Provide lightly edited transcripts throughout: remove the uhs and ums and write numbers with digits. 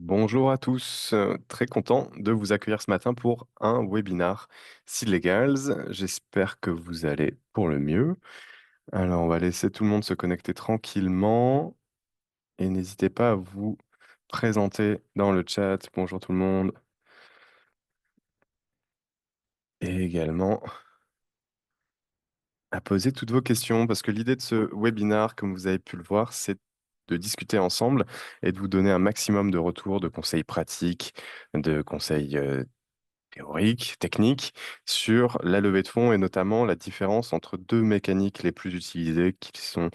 Bonjour à tous, très content de vous accueillir ce matin pour un webinar Seedlegals. J'espère que vous allez pour le mieux. Alors, on va laisser tout le monde se connecter tranquillement et n'hésitez pas à vous présenter dans le chat. Bonjour tout le monde. Et également à poser toutes vos questions parce que l'idée de ce webinar, comme vous avez pu le voir, c'est de discuter ensemble et de vous donner un maximum de retours, de conseils pratiques, de conseils théorique, technique, sur la levée de fonds et notamment la différence entre deux mécaniques les plus utilisées qui sont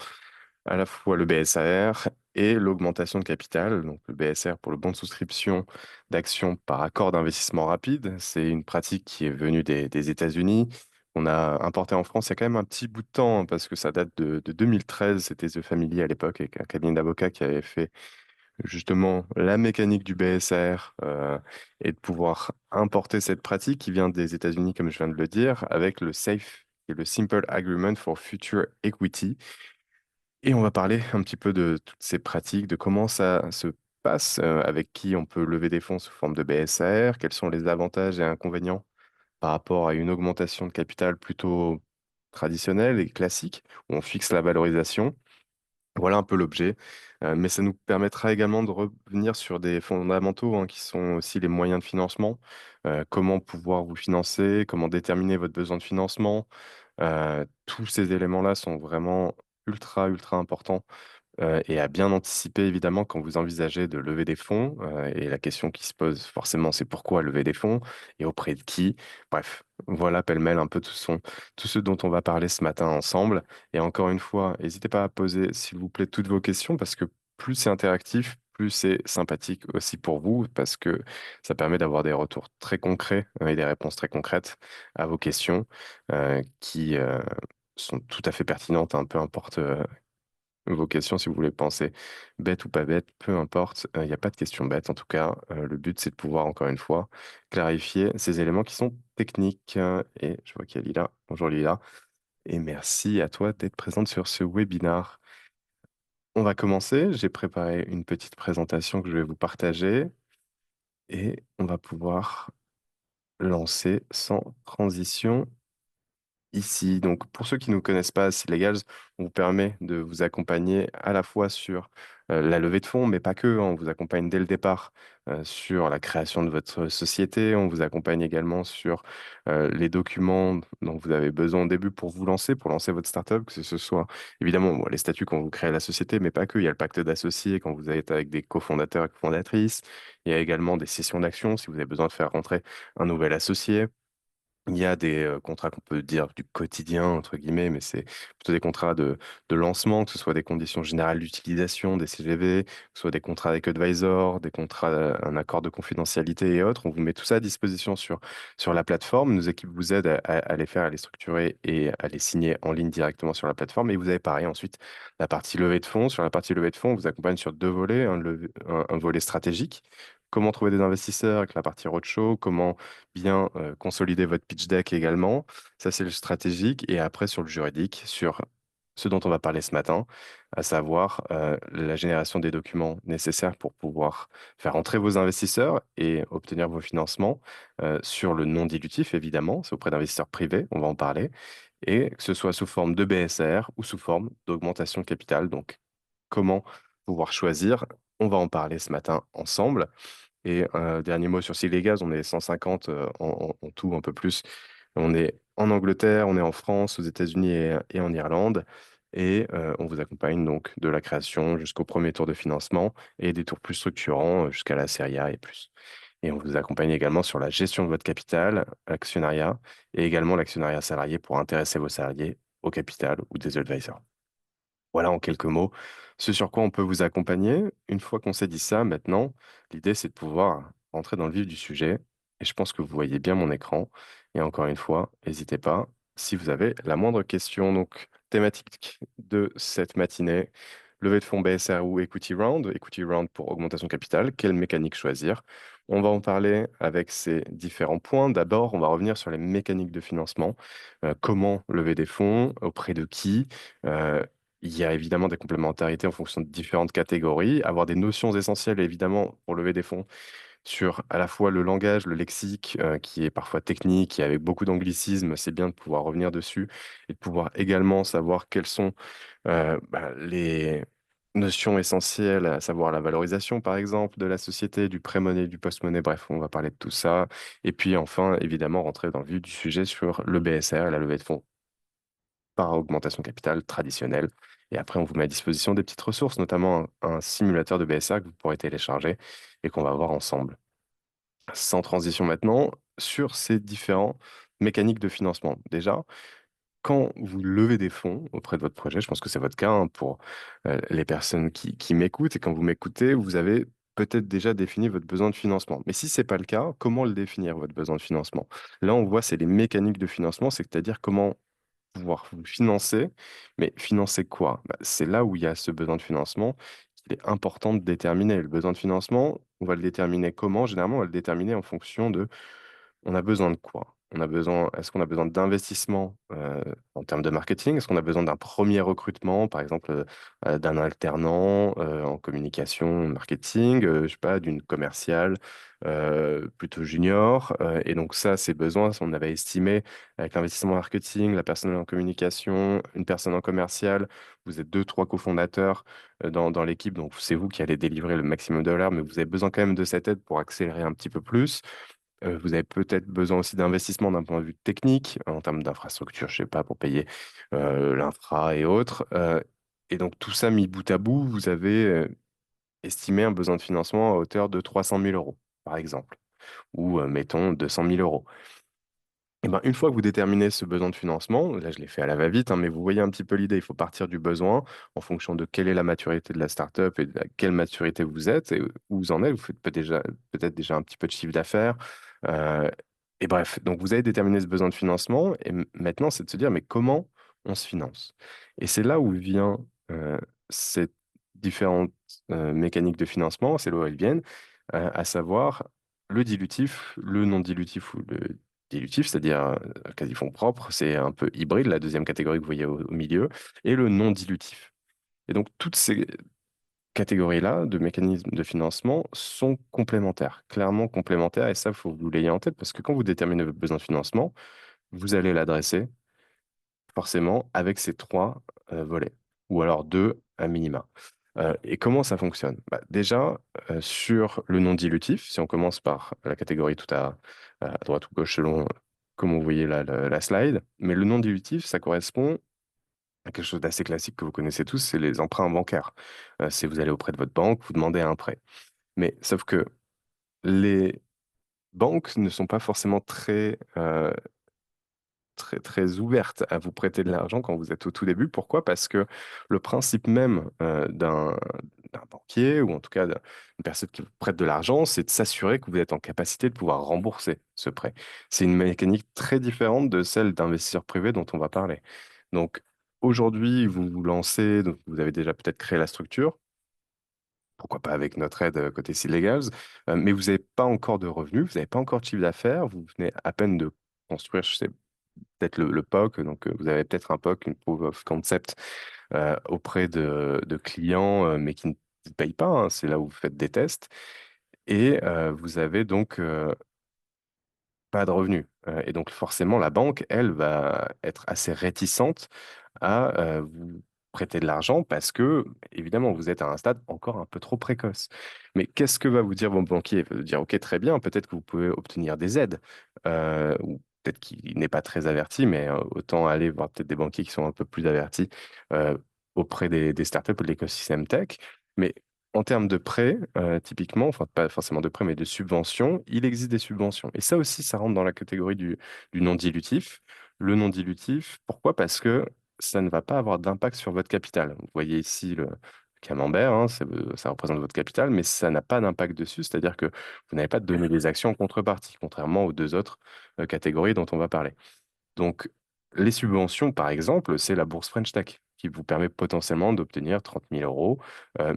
à la fois le BSAR et l'augmentation de capital. Donc le BSR pour le bon de souscription d'actions par accord d'investissement rapide. C'est une pratique qui est venue des États-Unis. On a importé en France il y a quand même un petit bout de temps hein, parce que ça date de 2013. C'était The Family à l'époque avec un cabinet d'avocats qui avait fait justement la mécanique du BSR et de pouvoir importer cette pratique qui vient des États-Unis, comme je viens de le dire, avec le SAFE et le Simple Agreement for Future Equity. Et on va parler un petit peu de toutes ces pratiques, de comment ça se passe, avec qui on peut lever des fonds sous forme de BSR, quels sont les avantages et inconvénients par rapport à une augmentation de capital plutôt traditionnelle et classique, où on fixe la valorisation. Voilà un peu l'objet. Mais ça nous permettra également de revenir sur des fondamentaux hein, qui sont aussi les moyens de financement. Comment pouvoir vous financer, comment déterminer votre besoin de financement. Tous ces éléments-là sont vraiment ultra, ultra importants et à bien anticiper évidemment quand vous envisagez de lever des fonds. Et la question qui se pose forcément, c'est pourquoi lever des fonds et auprès de qui? Bref, voilà pêle-mêle un peu tout ce dont on va parler ce matin ensemble. Et encore une fois, n'hésitez pas à poser, s'il vous plaît, toutes vos questions parce que plus c'est interactif, plus c'est sympathique aussi pour vous parce que ça permet d'avoir des retours très concrets et des réponses très concrètes à vos questions qui sont tout à fait pertinentes, hein, peu importe vos questions, si vous voulez penser bête ou pas bête, peu importe, il n'y a pas de question bête en tout cas. Le but, c'est de pouvoir, encore une fois, clarifier ces éléments qui sont techniques. Et je vois qu'il y a Lila. Bonjour Lila. Et merci à toi d'être présente sur ce webinar. On va commencer. J'ai préparé une petite présentation que je vais vous partager et on va pouvoir lancer sans transition ici. Donc, pour ceux qui ne nous connaissent pas, Legals, on vous permet de vous accompagner à la fois sur la levée de fonds, mais pas que, hein. On vous accompagne dès le départ sur la création de votre société. On vous accompagne également sur les documents dont vous avez besoin au début pour vous lancer, pour lancer votre startup, que ce soit évidemment bon, les statuts quand vous créez la société, mais pas que. Il y a le pacte d'associés quand vous êtes avec des cofondateurs et cofondatrices. Il y a également des sessions d'actions si vous avez besoin de faire rentrer un nouvel associé. Il y a des contrats qu'on peut dire du quotidien, entre guillemets, mais c'est plutôt des contrats de lancement, que ce soit des conditions générales d'utilisation, des CGV, que ce soit des contrats avec Advisor, des contrats, un accord de confidentialité et autres. On vous met tout ça à disposition sur la plateforme. Nos équipes vous aident à les faire, à les structurer et à les signer en ligne directement sur la plateforme. Et vous avez pareil ensuite la partie levée de fonds. Sur la partie levée de fonds, on vous accompagne sur deux volets, un volet stratégique. Comment trouver des investisseurs avec la partie roadshow, comment bien consolider votre pitch deck également. Ça, c'est le stratégique. Et après, sur le juridique, sur ce dont on va parler ce matin, à savoir la génération des documents nécessaires pour pouvoir faire entrer vos investisseurs et obtenir vos financements sur le non dilutif, évidemment. C'est auprès d'investisseurs privés, on va en parler. Et que ce soit sous forme de BSR ou sous forme d'augmentation de capital. Donc, comment pouvoir choisir? On va en parler ce matin ensemble. Et dernier mot sur Gaz, on est 150 en tout, un peu plus. On est en Angleterre, on est en France, aux États-Unis et en Irlande. Et on vous accompagne donc de la création jusqu'au premier tour de financement et des tours plus structurants jusqu'à la série A et plus. Et on vous accompagne également sur la gestion de votre capital, l'actionnariat, et également l'actionnariat salarié pour intéresser vos salariés au capital ou des advisors. Voilà en quelques mots ce sur quoi on peut vous accompagner. Une fois qu'on s'est dit ça, maintenant, l'idée c'est de pouvoir rentrer dans le vif du sujet. Et je pense que vous voyez bien mon écran. Et encore une fois, n'hésitez pas si vous avez la moindre question. Donc, thématique de cette matinée, levée de fonds BSR ou Equity Round. Equity Round pour augmentation de capital. Quelle mécanique choisir? On va en parler avec ces différents points. D'abord, on va revenir sur les mécaniques de financement. Comment lever des fonds, auprès de qui? Il y a évidemment des complémentarités en fonction de différentes catégories. Avoir des notions essentielles, évidemment, pour lever des fonds sur à la fois le langage, le lexique, qui est parfois technique, qui est avec beaucoup d'anglicisme, c'est bien de pouvoir revenir dessus et de pouvoir également savoir quelles sont les notions essentielles, à savoir la valorisation, par exemple, de la société, du pré-monnaie, du post-monnaie. Bref, on va parler de tout ça. Et puis enfin, évidemment, rentrer dans le vif du sujet sur le BSR et la levée de fonds par augmentation de capital traditionnelle. Et après, on vous met à disposition des petites ressources, notamment un simulateur de BSR que vous pourrez télécharger et qu'on va voir ensemble. Sans transition maintenant, sur ces différents mécaniques de financement. Déjà, quand vous levez des fonds auprès de votre projet, je pense que c'est votre cas hein, pour les personnes qui m'écoutent, et quand vous m'écoutez, vous avez peut-être déjà défini votre besoin de financement. Mais si ce n'est pas le cas, comment le définir, votre besoin de financement? Là, on voit, c'est les mécaniques de financement, c'est-à-dire comment pouvoir vous financer, mais financer quoi? Bah, c'est là où il y a ce besoin de financement qu'il est important de déterminer. Le besoin de financement, on va le déterminer comment? Généralement, on va le déterminer en fonction de on a besoin de quoi? Est-ce qu'on a besoin d'investissement en termes de marketing? Est-ce qu'on a besoin d'un premier recrutement, par exemple, d'un alternant en communication, marketing, je sais pas, d'une commerciale plutôt junior? Et donc ça, ces besoins, on avait estimé avec l'investissement marketing, la personne en communication, une personne en commercial. Vous êtes deux, trois cofondateurs dans l'équipe, donc c'est vous qui allez délivrer le maximum de valeur, mais vous avez besoin quand même de cette aide pour accélérer un petit peu plus. Vous avez peut-être besoin aussi d'investissement d'un point de vue technique, en termes d'infrastructure, je sais pas, pour payer l'infra et autres. Et donc, tout ça mis bout à bout, vous avez estimé un besoin de financement à hauteur de 300 000 euros, par exemple, ou mettons 200 000 euros. Et ben, une fois que vous déterminez ce besoin de financement, là je l'ai fait à la va-vite, hein, mais vous voyez un petit peu l'idée, il faut partir du besoin en fonction de quelle est la maturité de la startup et de quelle maturité vous êtes et où vous en êtes. Vous faites peut-être déjà un petit peu de chiffre d'affaires. Euh, et bref, donc vous avez déterminé ce besoin de financement et maintenant c'est de se dire, mais comment on se finance? Et c'est là où vient ces différentes mécaniques de financement, c'est là où elles viennent, à savoir le dilutif, le non dilutif ou le dilutif, c'est-à-dire quasi fonds propres, c'est un peu hybride, la deuxième catégorie que vous voyez au milieu, et le non dilutif. Et donc, toutes ces catégories-là de mécanismes de financement sont complémentaires, clairement complémentaires, et ça, il faut que vous l'ayez en tête, parce que quand vous déterminez votre besoin de financement, vous allez l'adresser forcément avec ces trois volets, ou alors deux à minima. Et comment ça fonctionne? Bah, déjà, sur le non dilutif, si on commence par la catégorie tout à droite ou gauche selon comment vous voyez la slide, mais le non dilutif, ça correspond à quelque chose d'assez classique que vous connaissez tous, c'est les emprunts bancaires. C'est vous allez auprès de votre banque, vous demandez un prêt. Mais sauf que les banques ne sont pas forcément très ouverte à vous prêter de l'argent quand vous êtes au tout début. Pourquoi? Parce que le principe même d'un banquier, ou en tout cas d'une personne qui vous prête de l'argent, c'est de s'assurer que vous êtes en capacité de pouvoir rembourser ce prêt. C'est une mécanique très différente de celle d'investisseurs privés dont on va parler. Donc aujourd'hui, vous vous lancez, donc vous avez déjà peut-être créé la structure, pourquoi pas avec notre aide côté Sealegals, mais vous n'avez pas encore de revenus, vous n'avez pas encore de chiffre d'affaires, vous venez à peine de construire, je sais peut-être le POC, donc vous avez peut-être un POC, une proof of concept auprès de clients, mais qui ne payent pas, hein, c'est là où vous faites des tests, et vous avez donc pas de revenus. Et donc forcément, la banque, elle, va être assez réticente à vous prêter de l'argent parce que, évidemment, vous êtes à un stade encore un peu trop précoce. Mais qu'est-ce que va vous dire votre banquier? Il va vous dire, OK, très bien, peut-être que vous pouvez obtenir des aides, ou peut-être qu'il n'est pas très averti, mais autant aller voir peut-être des banquiers qui sont un peu plus avertis euh, auprès des startups ou de l'écosystème tech. Mais en termes de prêts, typiquement, enfin pas forcément de prêts, mais de subventions, il existe des subventions. Et ça aussi, ça rentre dans la catégorie du non dilutif. Le non dilutif, pourquoi? Parce que ça ne va pas avoir d'impact sur votre capital. Vous voyez ici le camembert, hein, ça représente votre capital, mais ça n'a pas d'impact dessus, c'est-à-dire que vous n'avez pas de donner des actions en contrepartie, contrairement aux deux autres catégories dont on va parler. Donc, les subventions, par exemple, c'est la bourse French Tech qui vous permet potentiellement d'obtenir 30 000 euros,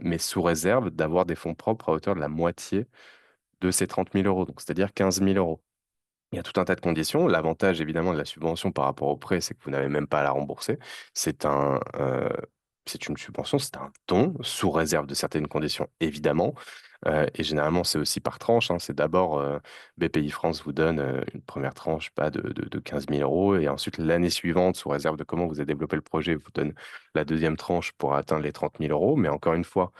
mais sous réserve d'avoir des fonds propres à hauteur de la moitié de ces 30 000 euros, donc c'est-à-dire 15 000 euros. Il y a tout un tas de conditions. L'avantage, évidemment, de la subvention par rapport au prêt, c'est que vous n'avez même pas à la rembourser. C'est c'est une subvention, c'est un don, sous réserve de certaines conditions, évidemment. Et généralement, c'est aussi par tranche, hein. C'est d'abord BPI France vous donne une première tranche pas de 15 000 euros, et ensuite l'année suivante, sous réserve de comment vous avez développé le projet, vous donne la deuxième tranche pour atteindre les 30 000 euros. Mais encore une fois,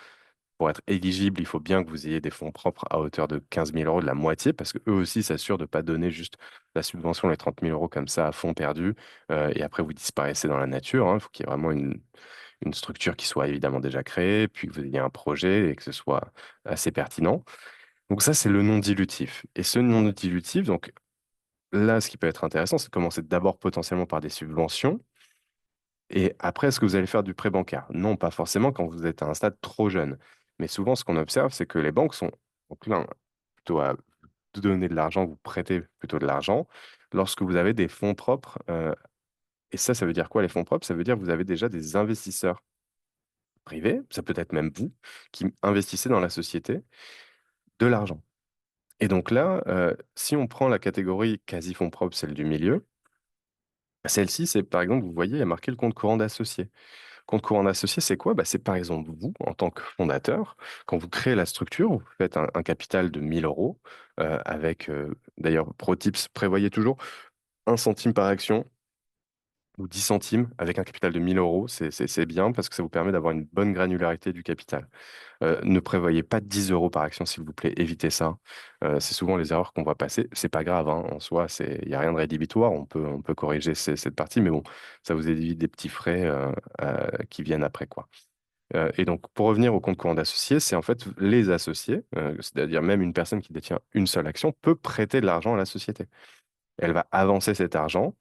pour être éligible, il faut bien que vous ayez des fonds propres à hauteur de 15 000 euros, de la moitié, parce qu'eux aussi s'assurent de ne pas donner juste la subvention, les 30 000 euros comme ça à fond perdu, et après vous disparaissez dans la nature, hein. Il faut qu'il y ait vraiment une structure qui soit évidemment déjà créée, puis que vous ayez un projet et que ce soit assez pertinent. Donc ça, c'est le non dilutif. Et ce non dilutif, donc là, ce qui peut être intéressant, c'est de commencer d'abord potentiellement par des subventions. Et après, est-ce que vous allez faire du prêt bancaire? Non, pas forcément quand vous êtes à un stade trop jeune. Mais souvent, ce qu'on observe, c'est que les banques sont enclins plutôt à vous donner de l'argent, vous prêter plutôt de l'argent, lorsque vous avez des fonds propres. Et ça veut dire quoi, les fonds propres? Ça veut dire que vous avez déjà des investisseurs privés, ça peut être même vous, qui investissez dans la société de l'argent. Et donc là, si on prend la catégorie quasi fonds propres, celle du milieu, celle-ci, c'est par exemple, vous voyez, il y a marqué le compte courant d'associé. Compte courant d'associé, c'est quoi? Bah, c'est par exemple vous, en tant que fondateur, quand vous créez la structure, vous faites un capital de 1000 euros, avec, d'ailleurs, pro tips, prévoyez toujours 1 centime par action ou 10 centimes avec un capital de 1000 euros. C'est bien parce que ça vous permet d'avoir une bonne granularité du capital. Ne prévoyez pas 10 euros par action, s'il vous plaît, évitez ça. C'est souvent les erreurs qu'on voit passer. C'est pas grave, hein, en soi, il n'y a rien de rédhibitoire. On peut corriger cette partie, mais bon, ça vous évite des petits frais qui viennent après, quoi. Et donc, pour revenir au compte courant d'associés, c'est en fait les associés, c'est-à-dire même une personne qui détient une seule action, peut prêter de l'argent à la société. Elle va avancer cet argent,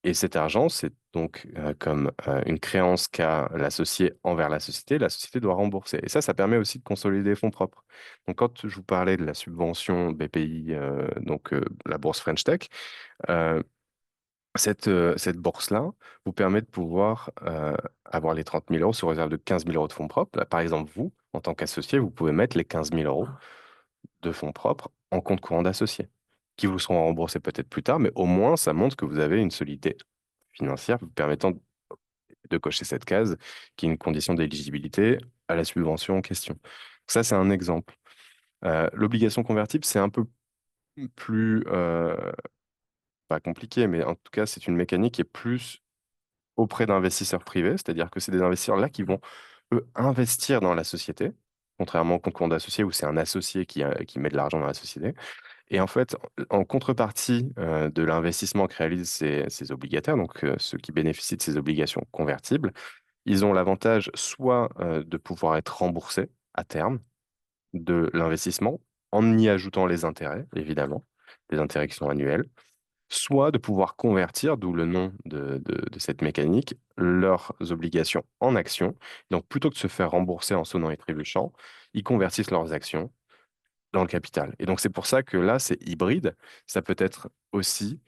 et cet argent, c'est donc comme une créance qu'a l'associé envers la société doit rembourser. Et ça permet aussi de consolider les fonds propres. Donc, quand je vous parlais de la subvention BPI, donc la bourse French Tech, euh, cette bourse-là vous permet de pouvoir avoir les 30 000 euros sous réserve de 15 000 euros de fonds propres. Là, par exemple, vous, en tant qu'associé, vous pouvez mettre les 15 000 euros de fonds propres en compte courant d'associé, qui vous seront remboursés peut-être plus tard, mais au moins, ça montre que vous avez une solidité financière vous permettant de cocher cette case, qui est une condition d'éligibilité à la subvention en question. Ça, c'est un exemple. L'obligation convertible, c'est un peu plus, pas compliqué, mais en tout cas, c'est une mécanique qui est plus auprès d'investisseurs privés, c'est-à-dire que c'est des investisseurs là qui vont, eux, investir dans la société, contrairement au compte courant d'associé où c'est un associé qui met de l'argent dans la société. Et en fait, en contrepartie de l'investissement que réalisent ces obligataires, donc ceux qui bénéficient de ces obligations convertibles, ils ont l'avantage soit de pouvoir être remboursés à terme de l'investissement en y ajoutant les intérêts, évidemment, les intérêts qui sont annuels, soit de pouvoir convertir, d'où le nom de cette mécanique, leurs obligations en actions. Donc, plutôt que de se faire rembourser en sonnant et trébuchant, ils convertissent leurs actions dans le capital. Et donc, c'est pour ça que là, c'est hybride. Ça peut être aussi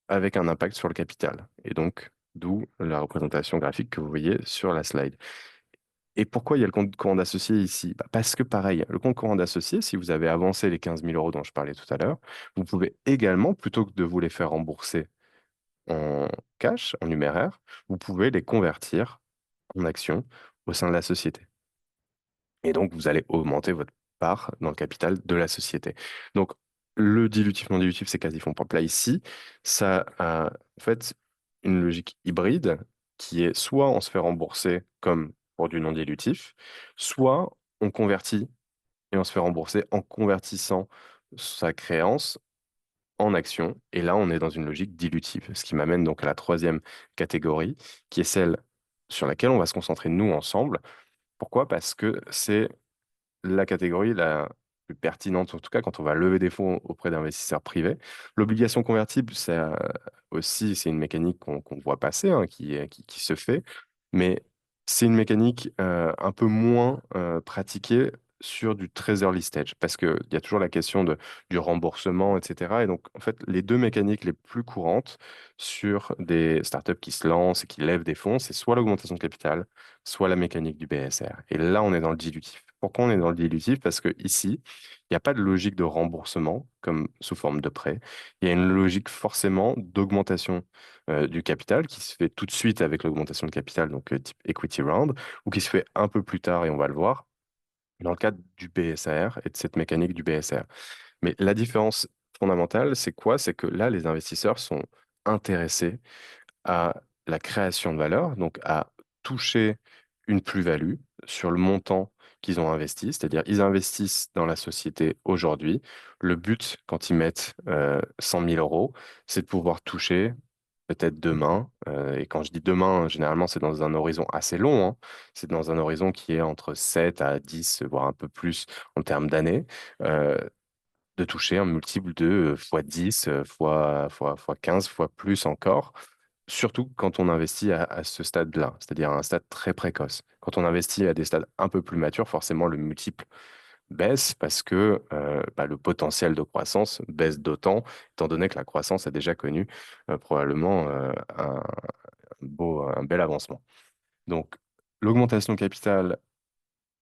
avec un impact sur le capital. Et donc, d'où la représentation graphique que vous voyez sur la slide. Et pourquoi il y a le compte courant d'associé ici? Bah, parce que pareil, le compte courant d'associé, si vous avez avancé les 15 000 euros dont je parlais tout à l'heure, vous pouvez également, plutôt que de vous les faire rembourser en cash, en numéraire, vous pouvez les convertir en actions au sein de la société. Et donc, vous allez augmenter votre part dans le capital de la société. Donc, le dilutif non dilutif, c'est quasi fonds propres. Là, ici, ça a en fait une logique hybride qui est soit on se fait rembourser comme pour du non dilutif, soit on convertit et on se fait rembourser en convertissant sa créance en action. Et là, on est dans une logique dilutive, ce qui m'amène donc à la troisième catégorie, qui est celle sur laquelle on va se concentrer nous ensemble. Pourquoi? Parce que c'est la catégorie la plus pertinente, en tout cas quand on va lever des fonds auprès d'investisseurs privés. L'obligation convertible, c'est aussi c'est une mécanique qu'on voit passer, hein, qui se fait, mais c'est une mécanique un peu moins pratiquée sur du très early stage, parce qu'il y a toujours la question du remboursement, etc. Et donc, en fait, les deux mécaniques les plus courantes sur des startups qui se lancent et qui lèvent des fonds, c'est soit l'augmentation de capital, soit la mécanique du BSR. Et là, on est dans le dilutif. Pourquoi on est dans le dilutif? Parce que ici, il n'y a pas de logique de remboursement comme sous forme de prêt. Il y a une logique forcément d'augmentation du capital qui se fait tout de suite avec l'augmentation de capital, donc type equity round, ou qui se fait un peu plus tard, et on va le voir, dans le cadre du BSR et de cette mécanique du BSR. Mais la différence fondamentale, c'est quoi? C'est que là, les investisseurs sont intéressés à la création de valeur, donc à toucher une plus-value sur le montant qu'ils ont investi, c'est-à-dire ils investissent dans la société aujourd'hui. Le but, quand ils mettent 100 000 euros, c'est de pouvoir toucher peut-être demain, et quand je dis demain, généralement c'est dans un horizon assez long, hein. C'est dans un horizon qui est entre 7 à 10, voire un peu plus en termes d'années, euh, de toucher un multiple de fois 10, fois 15, fois plus encore, surtout quand on investit à ce stade-là, c'est-à-dire à un stade très précoce. Quand on investit à des stades un peu plus matures, forcément le multiple baisse parce que le potentiel de croissance baisse d'autant, étant donné que la croissance a déjà connu probablement un bel avancement. Donc, l'augmentation de capital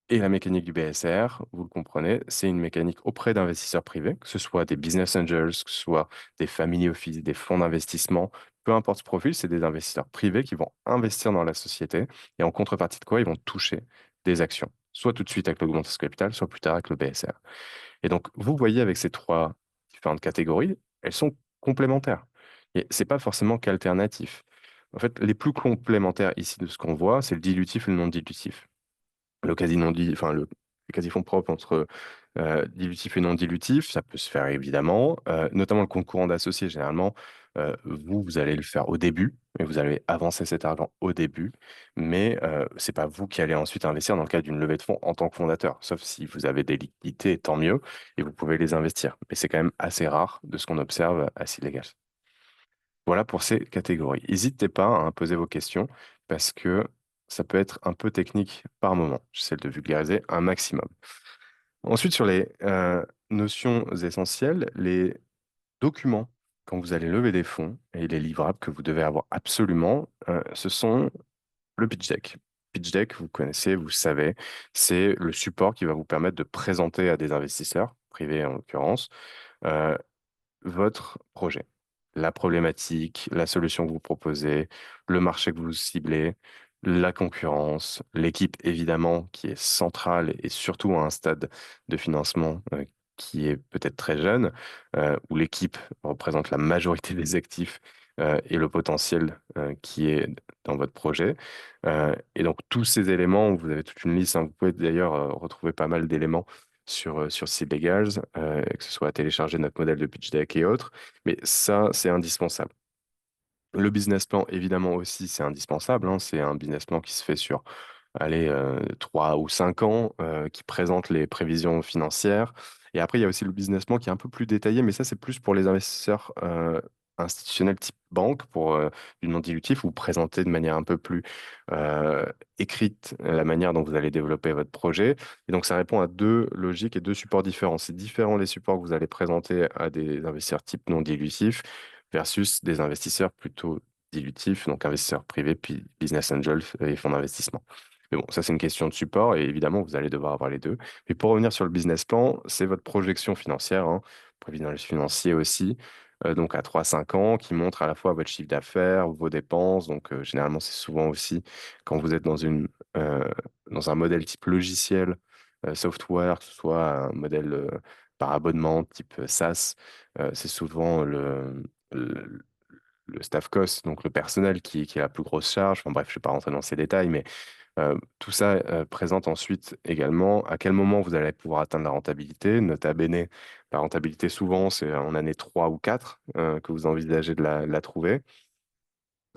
et la mécanique du BSR, vous le comprenez, c'est une mécanique auprès d'investisseurs privés, que ce soit des business angels, que ce soit des family office, des fonds d'investissement, peu importe ce profil, c'est des investisseurs privés qui vont investir dans la société et en contrepartie de quoi ils vont toucher des actions, soit tout de suite avec l'augmentation de capital, soit plus tard avec le BSR. Et donc, vous voyez avec ces trois différentes catégories, elles sont complémentaires. Et c'est pas forcément qu'alternatif. En fait, les plus complémentaires ici de ce qu'on voit, c'est le dilutif et le non dilutif. Le quasi non di- enfin, le quasi-fonds propre entre dilutif et non dilutif, ça peut se faire évidemment, notamment le compte courant d'associés. Généralement, vous allez le faire au début, et vous allez avancer cet argent au début, mais c'est pas vous qui allez ensuite investir dans le cadre d'une levée de fonds en tant que fondateur, sauf si vous avez des liquidités, tant mieux, et vous pouvez les investir. Mais c'est quand même assez rare de ce qu'on observe à Silegal. Voilà pour ces catégories. N'hésitez pas à poser vos questions parce que ça peut être un peu technique par moment. J'essaie de vulgariser un maximum. Ensuite, sur les notions essentielles, les documents, quand vous allez lever des fonds et les livrables que vous devez avoir absolument, ce sont le pitch deck. Pitch deck, vous connaissez, vous savez, c'est le support qui va vous permettre de présenter à des investisseurs, privés en l'occurrence, euh, votre projet, la problématique, la solution que vous proposez, le marché que vous ciblez, la concurrence, l'équipe évidemment qui est centrale et surtout à un stade de financement qui est peut-être très jeune, où l'équipe représente la majorité des actifs et le potentiel qui est dans votre projet. Et donc tous ces éléments, vous avez toute une liste, hein. Vous pouvez d'ailleurs retrouver pas mal d'éléments sur Seed Legals, que ce soit à télécharger notre modèle de pitch deck et autres. Mais ça, c'est indispensable. Le business plan, évidemment aussi, c'est indispensable, hein. C'est un business plan qui se fait sur, allez, 3 ou 5 ans, qui présente les prévisions financières. Et après, il y a aussi le business plan qui est un peu plus détaillé, mais ça, c'est plus pour les investisseurs institutionnels type banque, pour du non-dilutif, vous présentez de manière un peu plus euh, écrite la manière dont vous allez développer votre projet. Et donc, ça répond à deux logiques et deux supports différents. C'est différent les supports que vous allez présenter à des investisseurs type non-dilutif versus des investisseurs plutôt dilutifs, donc investisseurs privés, puis business angels et fonds d'investissement. Mais bon, ça, c'est une question de support et évidemment, vous allez devoir avoir les deux. Mais pour revenir sur le business plan, c'est votre projection financière, hein, prévision financier aussi, donc à 3 à 5 ans, qui montre à la fois votre chiffre d'affaires, vos dépenses. Donc, généralement, c'est souvent aussi quand vous êtes euh, dans un modèle type logiciel, software, que ce soit un modèle par abonnement type SaaS, c'est souvent le, le staff cost, donc le personnel qui est la plus grosse charge. Enfin bref, je ne vais pas rentrer dans ces détails, mais tout ça présente ensuite également à quel moment vous allez pouvoir atteindre la rentabilité. Nota bene, la rentabilité, souvent, c'est en année 3 ou 4 que vous envisagez de la trouver.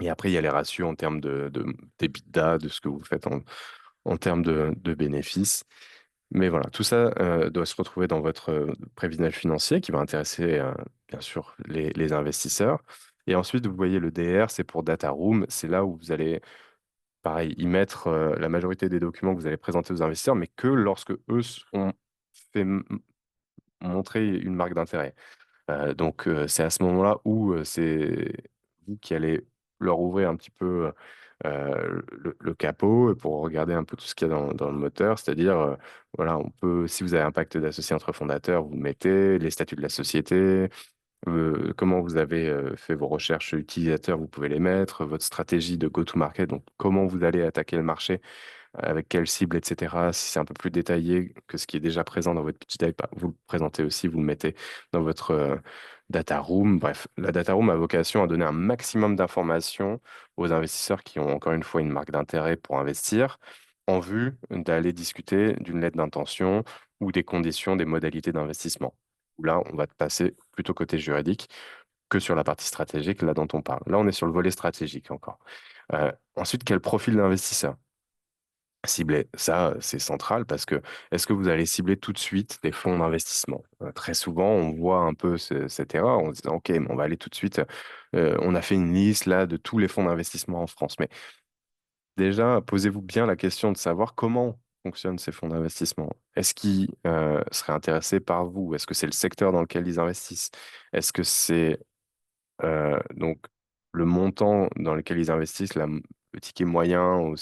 Et après, il y a les ratios en termes d'EBITDA, de ce que vous faites en termes de bénéfices. Mais voilà, tout ça doit se retrouver dans votre prévisionnel financier qui va intéresser bien sûr les investisseurs. Et ensuite, vous voyez le DR, c'est pour Data Room. C'est là où vous allez, pareil, y mettre la majorité des documents que vous allez présenter aux investisseurs, mais que lorsque eux ont fait montrer une marque d'intérêt. Donc, c'est à ce moment-là où c'est vous qui allez leur ouvrir un petit peu le capot pour regarder un peu tout ce qu'il y a dans le moteur, c'est-à-dire, voilà, on peut, si vous avez un pacte d'associés entre fondateurs, vous le mettez, les statuts de la société, comment vous avez fait vos recherches utilisateurs, vous pouvez les mettre, votre stratégie de go-to-market, donc comment vous allez attaquer le marché, avec quelle cible, etc. Si c'est un peu plus détaillé que ce qui est déjà présent dans votre pitch deck, bah, vous le présentez aussi, vous le mettez dans votre data room. Bref, la data room a vocation à donner un maximum d'informations aux investisseurs qui ont encore une fois une marque d'intérêt pour investir, en vue d'aller discuter d'une lettre d'intention ou des conditions, des modalités d'investissement. Là, on va te passer plutôt côté juridique que sur la partie stratégique, là dont on parle. Là, on est sur le volet stratégique encore. Ensuite, quel profil d'investisseur? Cibler, ça, c'est central parce que est-ce que vous allez cibler tout de suite des fonds d'investissement? Très souvent, on voit un peu cette erreur en se disant, OK, mais on va aller tout de suite. On a fait une liste là de tous les fonds d'investissement en France. Mais déjà, posez-vous bien la question de savoir comment fonctionnent ces fonds d'investissement. Est-ce qu'ils seraient intéressés par vous? Est-ce que c'est le secteur dans lequel ils investissent? Est-ce que c'est donc, le montant dans lequel ils investissent, le ticket moyen,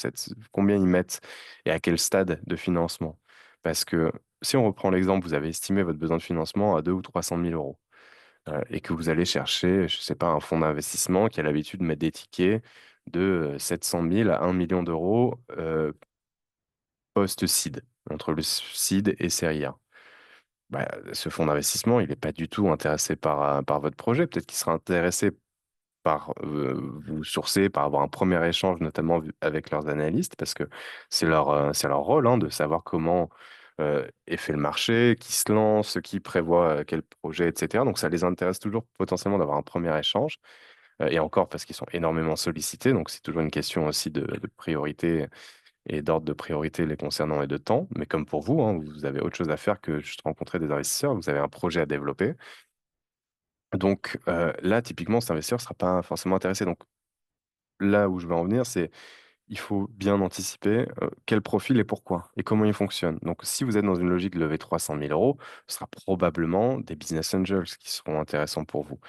combien ils mettent et à quel stade de financement. Parce que si on reprend l'exemple, vous avez estimé votre besoin de financement à 200 ou 300 000 euros et que vous allez chercher, je ne sais pas, un fonds d'investissement qui a l'habitude de mettre des tickets de 700 000 à 1 million d'euros post-seed, entre le seed et série A. Bah, ce fonds d'investissement, il n'est pas du tout intéressé par votre projet. Peut-être qu'il sera intéressé par vous sourcer, par avoir un premier échange, notamment avec leurs analystes, parce que c'est leur rôle hein, de savoir comment est fait le marché, qui se lance, qui prévoit quel projet, etc. Donc ça les intéresse toujours potentiellement d'avoir un premier échange, et encore parce qu'ils sont énormément sollicités, donc c'est toujours une question aussi de priorité et d'ordre de priorité les concernant et de temps. Mais comme pour vous, hein, vous avez autre chose à faire que juste rencontrer des investisseurs, vous avez un projet à développer. Donc là, typiquement, cet investisseur ne sera pas forcément intéressé. Donc là où je veux en venir, c'est il faut bien anticiper quel profil et pourquoi et comment il fonctionne. Donc, si vous êtes dans une logique de lever 300 000 euros, ce sera probablement des business angels qui seront intéressants pour vous.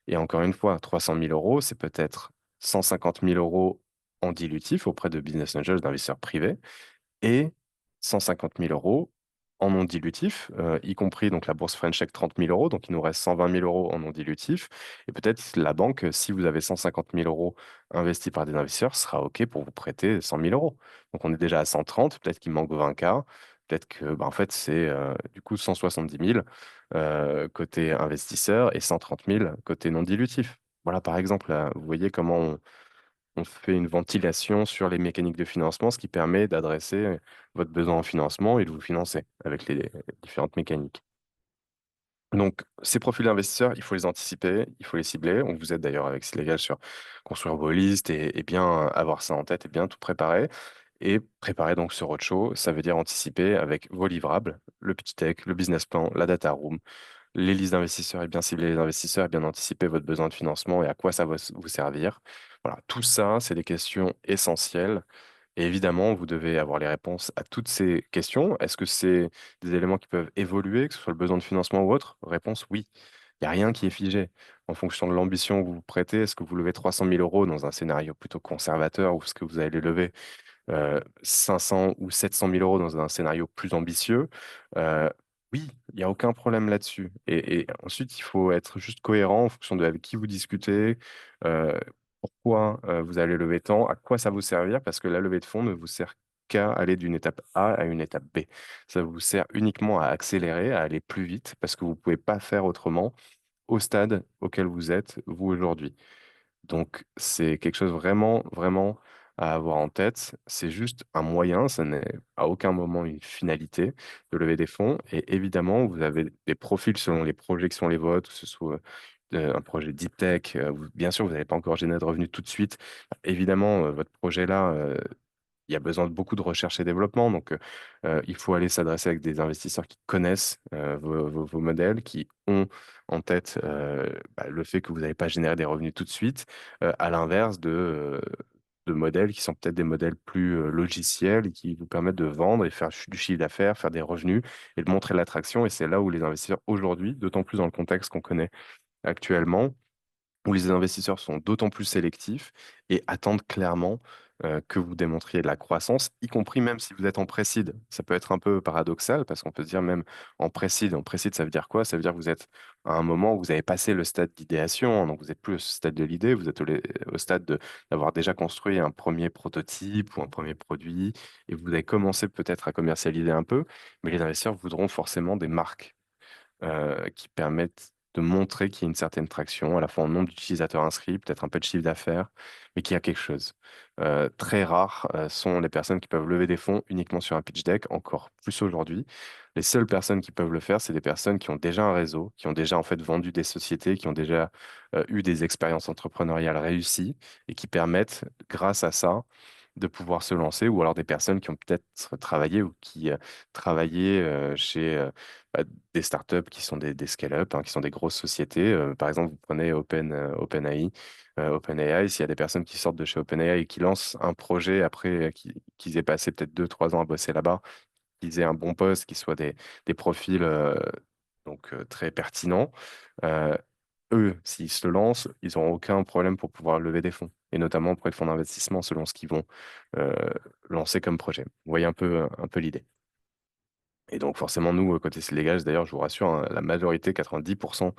Et encore une fois, 300 000 euros, c'est peut-être 150 000 euros en dilutif auprès de business angels, d'investisseurs privés et 150 000 euros en non dilutif, y compris donc la bourse French Tech 30 000 euros, donc il nous reste 120 000 euros en non dilutif. Et peut-être la banque, si vous avez 150 000 euros investis par des investisseurs, sera OK pour vous prêter 100 000 euros. Donc on est déjà à 130, peut-être qu'il manque 20 k, peut-être que bah, en fait c'est du coup 170 000 côté investisseur et 130 000 côté non dilutif. Voilà par exemple, là, vous voyez comment on fait une ventilation sur les mécaniques de financement, ce qui permet d'adresser votre besoin en financement et de vous financer avec les différentes mécaniques. Donc, ces profils d'investisseurs, il faut les anticiper, il faut les cibler. On vous aide d'ailleurs avec Silegal sur construire vos listes et bien avoir ça en tête et bien tout préparer. Et préparer donc ce roadshow, ça veut dire anticiper avec vos livrables, le pitch deck, le business plan, la data room, les listes d'investisseurs et bien cibler les investisseurs et bien anticiper votre besoin de financement et à quoi ça va vous servir. Voilà, tout ça, c'est des questions essentielles. Et évidemment, vous devez avoir les réponses à toutes ces questions. Est-ce que c'est des éléments qui peuvent évoluer, que ce soit le besoin de financement ou autre? Réponse oui. Il n'y a rien qui est figé. En fonction de l'ambition que vous vous prêtez, est-ce que vous levez 300 000 euros dans un scénario plutôt conservateur ou est-ce que vous allez lever 500 ou 700 000 euros dans un scénario plus ambitieux, euh, oui, il n'y a aucun problème là-dessus. Et ensuite, il faut être juste cohérent en fonction de avec qui vous discutez, euh, pourquoi vous allez lever tant, à quoi ça va vous servir, parce que la levée de fonds ne vous sert qu'à aller d'une étape A à une étape B. Ça vous sert uniquement à accélérer, à aller plus vite, parce que vous ne pouvez pas faire autrement au stade auquel vous êtes, vous, aujourd'hui. Donc, c'est quelque chose vraiment, vraiment à avoir en tête. C'est juste un moyen, ça n'est à aucun moment une finalité de lever des fonds. Et évidemment, vous avez des profils selon les projections, les votes, que ce soit un projet deep tech. Bien sûr, vous n'allez pas encore générer de revenus tout de suite. Évidemment, votre projet-là, il y a besoin de beaucoup de recherche et développement. Donc, il faut aller s'adresser avec des investisseurs qui connaissent vos modèles, qui ont en tête bah, le fait que vous n'allez pas générer des revenus tout de suite, à l'inverse de modèles qui sont peut-être des modèles plus logiciels et qui vous permettent de vendre et faire du chiffre d'affaires, faire des revenus et de montrer l'attraction. Et c'est là où les investisseurs aujourd'hui, d'autant plus dans le contexte qu'on connaît actuellement, où les investisseurs sont d'autant plus sélectifs et attendent clairement que vous démontriez de la croissance, y compris même si vous êtes en pré-seed. Ça peut être un peu paradoxal parce qu'on peut se dire même en pré-seed, ça veut dire quoi? Ça veut dire que vous êtes à un moment où vous avez passé le stade d'idéation, donc vous n'êtes plus au stade de l'idée, vous êtes au stade d'avoir déjà construit un premier prototype ou un premier produit et vous avez commencé peut-être à commercialiser un peu, mais les investisseurs voudront forcément des marques qui permettent de montrer qu'il y a une certaine traction, à la fois en nombre d'utilisateurs inscrits, peut-être un peu de chiffre d'affaires, mais qu'il y a quelque chose. Très rares sont les personnes qui peuvent lever des fonds uniquement sur un pitch deck, encore plus aujourd'hui. Les seules personnes qui peuvent le faire, c'est des personnes qui ont déjà un réseau, qui ont déjà en fait vendu des sociétés, qui ont déjà eu des expériences entrepreneuriales réussies et qui permettent, grâce à ça, de pouvoir se lancer, ou alors des personnes qui ont peut-être travaillé ou qui travaillaient chez bah, des startups qui sont des scale-up, hein, qui sont des grosses sociétés. Par exemple, vous prenez OpenAI, OpenAI, s'il y a des personnes qui sortent de chez OpenAI et qui lancent un projet après qu'ils aient passé peut-être 2, 3 ans à bosser là-bas, qu'ils aient un bon poste, qu'ils soient des profils très pertinents, euh, eux, s'ils se lancent, ils n'auront aucun problème pour pouvoir lever des fonds, et notamment auprès de fonds d'investissement selon ce qu'ils vont euh, lancer comme projet. Vous voyez un peu l'idée. Et donc forcément, nous, côté Légal, d'ailleurs, je vous rassure, hein, la majorité, 90%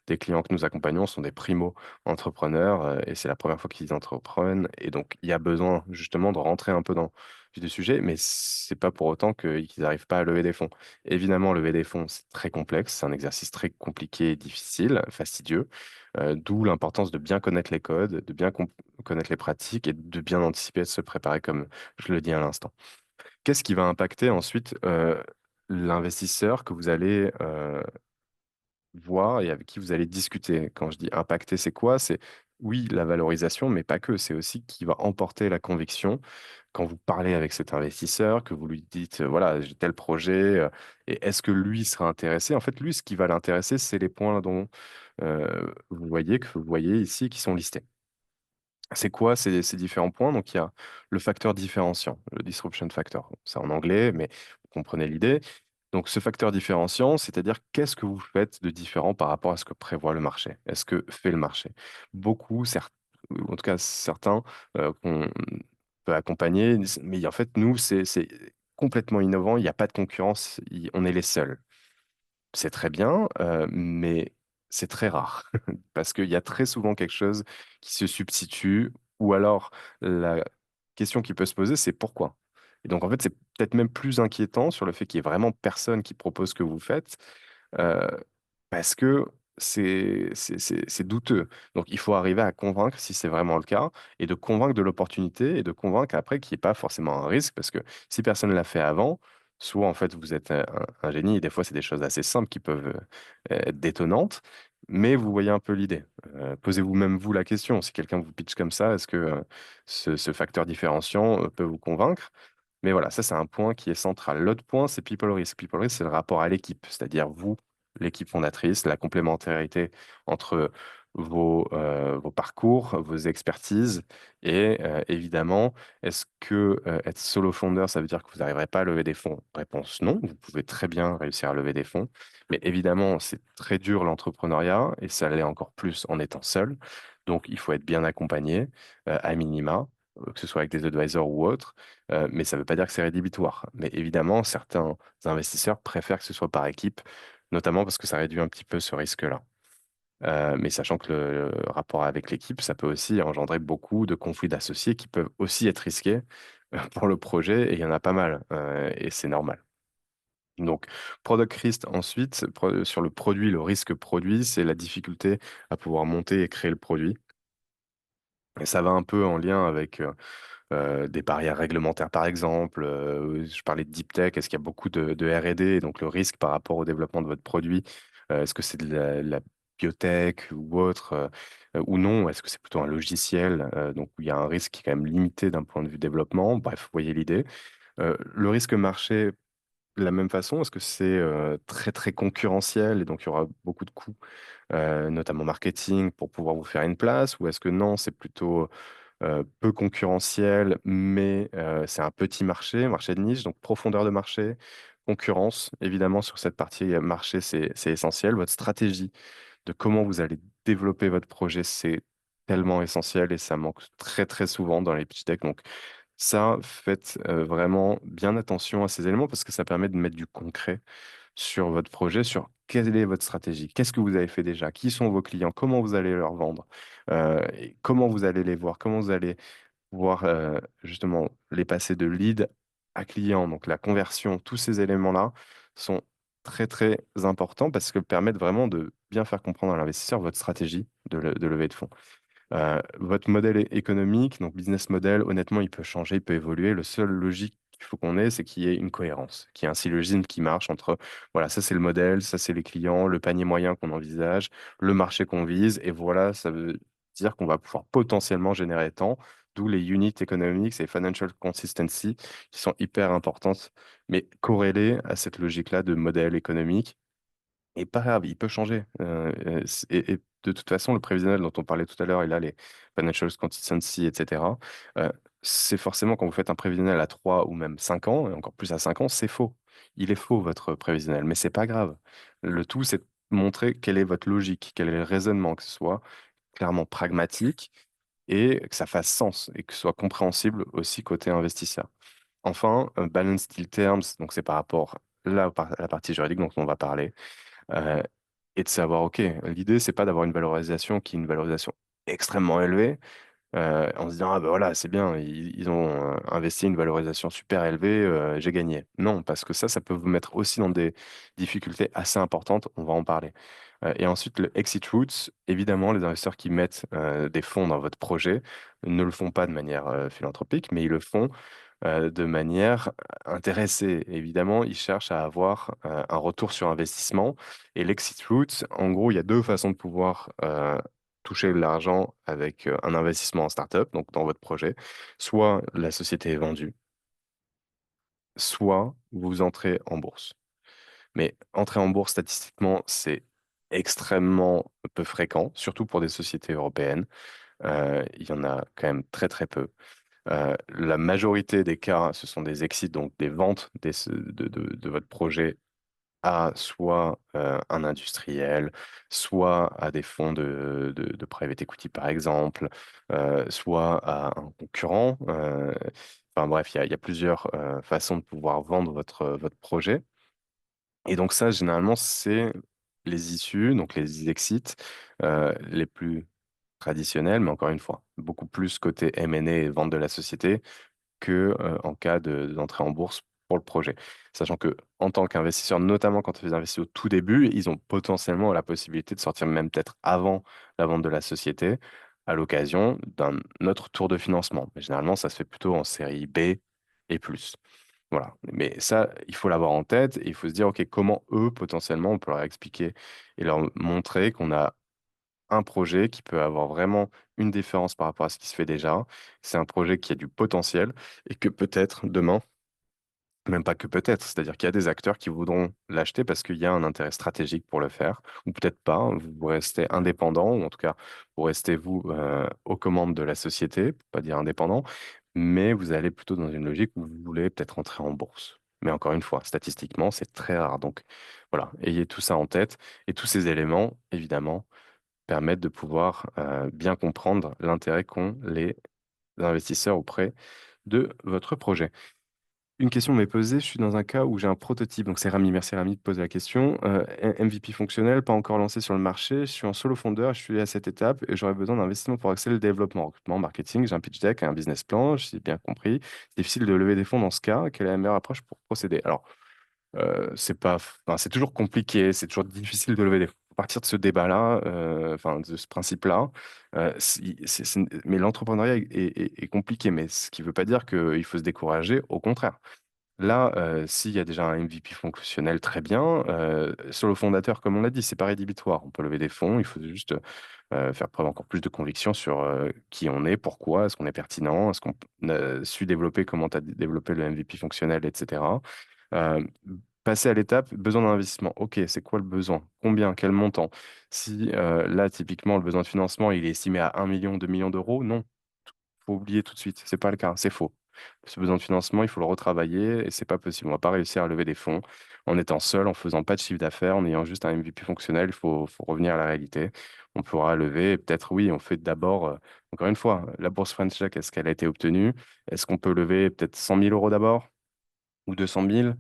des clients que nous accompagnons sont des primo-entrepreneurs et c'est la première fois qu'ils entreprennent. Et donc, il y a besoin justement de rentrer un peu dans le vif du sujet, mais c'est pas pour autant qu'ils n'arrivent pas à lever des fonds. Évidemment, lever des fonds, c'est très complexe, c'est un exercice très compliqué, difficile, fastidieux, d'où l'importance de bien connaître les codes, de bien connaître les pratiques et de bien anticiper, de se préparer comme je le dis à l'instant. Qu'est-ce qui va impacter ensuite l'investisseur que vous allez voir et avec qui vous allez discuter? Quand je dis impacter, c'est quoi? C'est oui, la valorisation, mais pas que. C'est aussi qui va emporter la conviction quand vous parlez avec cet investisseur, que vous lui dites, voilà, j'ai tel projet, et est-ce que lui sera intéressé? En fait, lui, ce qui va l'intéresser, c'est les points dont que vous voyez ici, qui sont listés. C'est quoi ces différents points? Donc, il y a le facteur différenciant, le disruption factor. C'est en anglais, mais vous comprenez l'idée. Donc, ce facteur différenciant, c'est-à-dire qu'est-ce que vous faites de différent par rapport à ce que prévoit le marché? Est-ce que fait le marché? Beaucoup, ou en tout cas certains qu'on peut accompagner, disent, mais en fait, nous, c'est complètement innovant, il n'y a pas de concurrence, on est les seuls. C'est très bien, mais c'est très rare parce qu'il y a très souvent quelque chose qui se substitue ou alors la question qui peut se poser, c'est pourquoi? Et donc, en fait, c'est peut-être même plus inquiétant sur le fait qu'il y ait vraiment personne qui propose ce que vous faites euh, parce que c'est douteux. Donc, il faut arriver à convaincre si c'est vraiment le cas et de convaincre de l'opportunité et de convaincre après qu'il n'y ait pas forcément un risque parce que si personne ne l'a fait avant, soit en fait vous êtes un génie et des fois c'est des choses assez simples qui peuvent être détonnantes, mais vous voyez un peu l'idée. Posez-vous même vous la question, si quelqu'un vous pitch comme ça, est-ce que ce facteur différenciant peut vous convaincre? Mais voilà, ça c'est un point qui est central. L'autre point, c'est people risk. People risk, c'est le rapport à l'équipe, c'est-à-dire vous, l'équipe fondatrice, la complémentarité entre vos parcours, vos expertises et évidemment, est-ce que être solo founder, ça veut dire que vous n'arriverez pas à lever des fonds? Réponse non, vous pouvez très bien réussir à lever des fonds, mais évidemment, c'est très dur l'entrepreneuriat et ça l'est encore plus en étant seul. Donc, il faut être bien accompagné à minima, que ce soit avec des advisors ou autres, mais ça ne veut pas dire que c'est rédhibitoire. Mais évidemment, certains investisseurs préfèrent que ce soit par équipe, notamment parce que ça réduit un petit peu ce risque-là. Mais sachant que le rapport avec l'équipe, ça peut aussi engendrer beaucoup de conflits d'associés qui peuvent aussi être risqués pour le projet, et il y en a pas mal, et c'est normal. Donc, product risk ensuite, sur le produit, le risque produit, c'est la difficulté à pouvoir monter et créer le produit. Et ça va un peu en lien avec des barrières réglementaires, par exemple. Je parlais de deep tech. Est-ce qu'il y a beaucoup de R&D et donc le risque par rapport au développement de votre produit? Est-ce que c'est de la biotech ou autre ou non? Est-ce que c'est plutôt un logiciel? Donc, il y a un risque qui est quand même limité d'un point de vue développement. Bref, vous voyez l'idée. Le risque marché, de la même façon, est-ce que c'est très, très concurrentiel et donc il y aura beaucoup de coûts, notamment marketing, pour pouvoir vous faire une place? Ou est-ce que non, c'est plutôt peu concurrentiel, mais c'est un petit marché, marché de niche, donc profondeur de marché, concurrence, évidemment, sur cette partie marché, c'est essentiel. Votre stratégie de comment vous allez développer votre projet, c'est tellement essentiel et ça manque très très souvent dans les pitch decks. Donc ça, faites vraiment bien attention à ces éléments parce que ça permet de mettre du concret sur votre projet, sur quelle est votre stratégie, qu'est-ce que vous avez fait déjà, qui sont vos clients, comment vous allez leur vendre, et comment vous allez les voir, comment vous allez pouvoir justement les passer de lead à client. Donc la conversion, tous ces éléments-là sont très très importants parce que permettent vraiment de bien faire comprendre à l'investisseur votre stratégie de levée de fonds. Votre modèle économique, donc business model, honnêtement, il peut changer, il peut évoluer. Le seul logique qu'il faut qu'on ait, c'est qu'il y ait une cohérence, qu'il y ait un syllogisme qui marche entre, voilà, ça c'est le modèle, ça c'est les clients, le panier moyen qu'on envisage, le marché qu'on vise, et voilà, ça veut dire qu'on va pouvoir potentiellement générer tant, d'où les unit economics et financial consistency qui sont hyper importantes, mais corrélées à cette logique-là de modèle économique et pas grave, il peut changer. Et de toute façon, le prévisionnel dont on parlait tout à l'heure, et là, les financial consistency, etc., euh, c'est forcément quand vous faites un prévisionnel à 3 ou même 5 ans, et encore plus à 5 ans, c'est faux. Il est faux, votre prévisionnel, mais c'est pas grave. Le tout, c'est de montrer quelle est votre logique, quel est le raisonnement, que ce soit clairement pragmatique et que ça fasse sens et que ce soit compréhensible aussi côté investisseur. Enfin, balance deal terms, donc c'est par rapport là à la partie juridique dont on va parler. Euh, et de savoir, OK, l'idée, c'est pas d'avoir une valorisation qui est une valorisation extrêmement élevée, en se disant, ah ben voilà, c'est bien, ils ont investi une valorisation super élevée, j'ai gagné. Non, parce que ça peut vous mettre aussi dans des difficultés assez importantes, on va en parler. Et ensuite, le exit routes, évidemment, les investisseurs qui mettent des fonds dans votre projet ne le font pas de manière philanthropique, mais ils le font de manière intéressée. Évidemment, ils cherchent à avoir un retour sur investissement. Et l'exit route, en gros, il y a deux façons de pouvoir toucher de l'argent avec un investissement en startup, donc dans votre projet. Soit la société est vendue, soit vous entrez en bourse. Mais entrer en bourse, statistiquement, c'est extrêmement peu fréquent, surtout pour des sociétés européennes. Il y en a quand même très très peu. La majorité des cas, ce sont des exits, donc des ventes de votre projet à soit un industriel, soit à des fonds de private equity, par exemple, soit à un concurrent. Enfin bref, il y a plusieurs façons de pouvoir vendre votre projet. Et donc ça, généralement, c'est les issues, donc les exits les plus traditionnels, mais encore une fois, beaucoup plus côté M&A et vente de la société que en cas d'entrée en bourse pour le projet. Sachant que en tant qu'investisseur, notamment quand ils investissent au tout début, ils ont potentiellement la possibilité de sortir même peut-être avant la vente de la société, à l'occasion d'un autre tour de financement. Mais généralement, ça se fait plutôt en série B et plus. Voilà. Mais ça, il faut l'avoir en tête et il faut se dire, OK, comment eux, potentiellement, on peut leur expliquer et leur montrer qu'on a un projet qui peut avoir vraiment une différence par rapport à ce qui se fait déjà. C'est un projet qui a du potentiel et que peut-être demain, même pas que peut-être, c'est-à-dire qu'il y a des acteurs qui voudront l'acheter parce qu'il y a un intérêt stratégique pour le faire, ou peut-être pas, hein. Vous restez indépendant, ou en tout cas, vous restez vous aux commandes de la société, pour pas dire indépendant, mais vous allez plutôt dans une logique où vous voulez peut-être entrer en bourse. Mais encore une fois, statistiquement, c'est très rare. Donc voilà, ayez tout ça en tête. Et tous ces éléments, évidemment, permettent de pouvoir bien comprendre l'intérêt qu'ont les investisseurs auprès de votre projet. Une question m'est posée, je suis dans un cas où j'ai un prototype, donc c'est Rami, merci Rami de poser la question. MVP fonctionnel, pas encore lancé sur le marché, je suis en solo fondeur, je suis à cette étape et j'aurais besoin d'investissement pour accélérer le développement, recrutement, marketing, j'ai un pitch deck, un business plan, j'ai bien compris. C'est difficile de lever des fonds dans ce cas, quelle est la meilleure approche pour procéder? Alors, c'est pas, enfin, c'est toujours compliqué, c'est toujours difficile de lever des fonds. À partir de ce débat-là, enfin, de ce principe-là, mais l'entrepreneuriat est compliqué, mais ce qui ne veut pas dire qu'il faut se décourager, au contraire. Là, s'il y a déjà un MVP fonctionnel, très bien. Sur le fondateur, comme on l'a dit, c'est pas rédhibitoire. On peut lever des fonds, il faut juste faire preuve encore plus de conviction sur qui on est, pourquoi, est-ce qu'on est pertinent, est-ce qu'on a su développer, comment tu as développé le MVP fonctionnel, etc. Euh, Passer à l'étape, besoin d'investissement. OK, c'est quoi le besoin? Combien? Quel montant? Si là, typiquement, le besoin de financement, il est estimé à 1 million, 2 millions d'euros, non, faut oublier tout de suite. C'est pas le cas, c'est faux. Ce besoin de financement, il faut le retravailler et c'est pas possible. On va pas réussir à lever des fonds en étant seul, en faisant pas de chiffre d'affaires, en ayant juste un MVP fonctionnel. Il faut revenir à la réalité. On pourra lever, peut-être oui, on fait d'abord, encore une fois, la bourse French Tech, est-ce qu'elle a été obtenue? Est-ce qu'on peut lever peut-être 100 000 euros d'abord ou 200 000?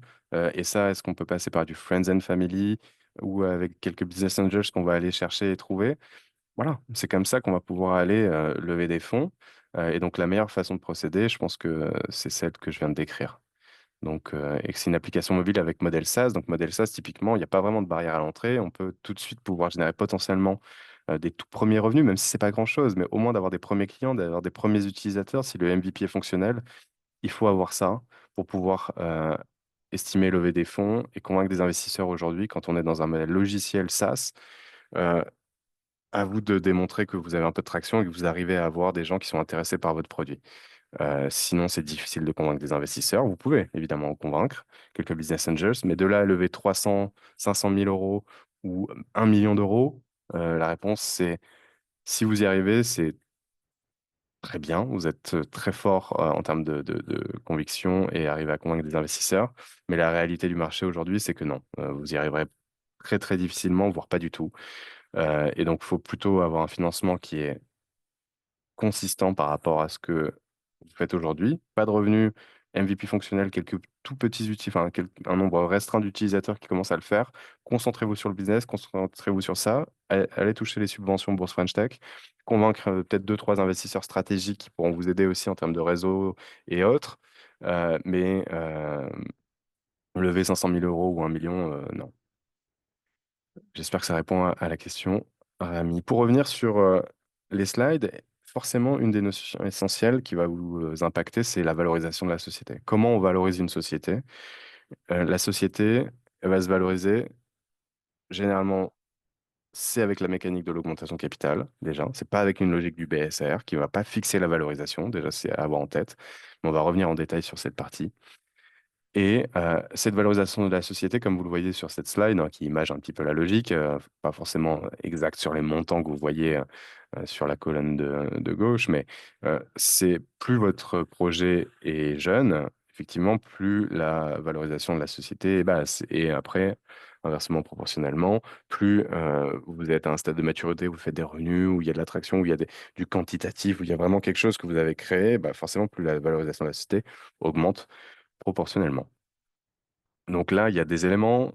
Et ça, est-ce qu'on peut passer par du Friends and Family ou avec quelques business angels qu'on va aller chercher et trouver? Voilà, c'est comme ça qu'on va pouvoir aller lever des fonds. Et donc, la meilleure façon de procéder, je pense que c'est celle que je viens de décrire. Donc, et que c'est une application mobile avec modèle SaaS. Donc, modèle SaaS, typiquement, il n'y a pas vraiment de barrière à l'entrée. On peut tout de suite pouvoir générer potentiellement des tout premiers revenus, même si c'est pas grand-chose, mais au moins d'avoir des premiers clients, d'avoir des premiers utilisateurs. Si le MVP est fonctionnel, il faut avoir ça pour pouvoir estimer lever des fonds et convaincre des investisseurs aujourd'hui quand on est dans un modèle logiciel SaaS. euh, à vous de démontrer que vous avez un peu de traction et que vous arrivez à avoir des gens qui sont intéressés par votre produit. Sinon, c'est difficile de convaincre des investisseurs. Vous pouvez évidemment en convaincre quelques business angels, mais de là à lever 300, 500 000 euros ou 1 million d'euros, la réponse c'est si vous y arrivez, c'est très bien. Vous êtes très fort en termes de conviction et arrivez à convaincre des investisseurs. Mais la réalité du marché aujourd'hui, c'est que non, vous y arriverez très très difficilement, voire pas du tout. Et donc, il faut plutôt avoir un financement qui est consistant par rapport à ce que vous faites aujourd'hui. Pas de revenus, MVP fonctionnel, quelques tout petits outils, enfin un nombre restreint d'utilisateurs qui commencent à le faire. Concentrez-vous sur le business, concentrez-vous sur ça. Allez toucher les subventions Bourse French Tech. Convaincre peut-être deux, trois investisseurs stratégiques qui pourront vous aider aussi en termes de réseau et autres. Mais lever 500 000 euros ou 1 million, non. J'espère que ça répond à la question, Rami. Pour revenir sur les slides, forcément, une des notions essentielles qui va vous impacter, c'est la valorisation de la société. Comment on valorise une société? La société, elle va se valoriser, généralement, c'est avec la mécanique de l'augmentation de capital, déjà. C'est pas avec une logique du BSR qui va pas fixer la valorisation, déjà, c'est à avoir en tête. Mais on va revenir en détail sur cette partie. Et cette valorisation de la société, comme vous le voyez sur cette slide, hein, qui image un petit peu la logique, pas forcément exact sur les montants que vous voyez sur la colonne de gauche, mais c'est plus votre projet est jeune, effectivement, plus la valorisation de la société est basse. Et après, inversement proportionnellement, plus vous êtes à un stade de maturité où vous faites des revenus, où il y a de l'attraction, où il y a du quantitatif, où il y a vraiment quelque chose que vous avez créé, bah forcément, plus la valorisation de la société augmente proportionnellement. Donc là, il y a des éléments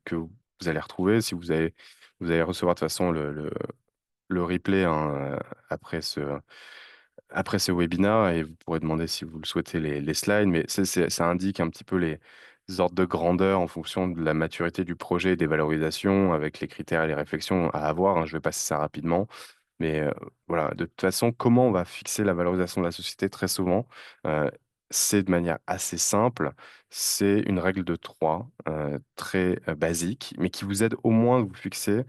que vous allez retrouver si vous allez recevoir de toute façon le replay hein, après ce webinaire et vous pourrez demander si vous le souhaitez les slides, mais ça indique un petit peu les ordres de grandeur en fonction de la maturité du projet et des valorisations avec les critères et les réflexions à avoir, hein. Je vais passer ça rapidement. Mais voilà, de toute façon, comment on va fixer la valorisation de la société très souvent, c'est de manière assez simple. C'est une règle de 3 très basique, mais qui vous aide au moins à vous fixer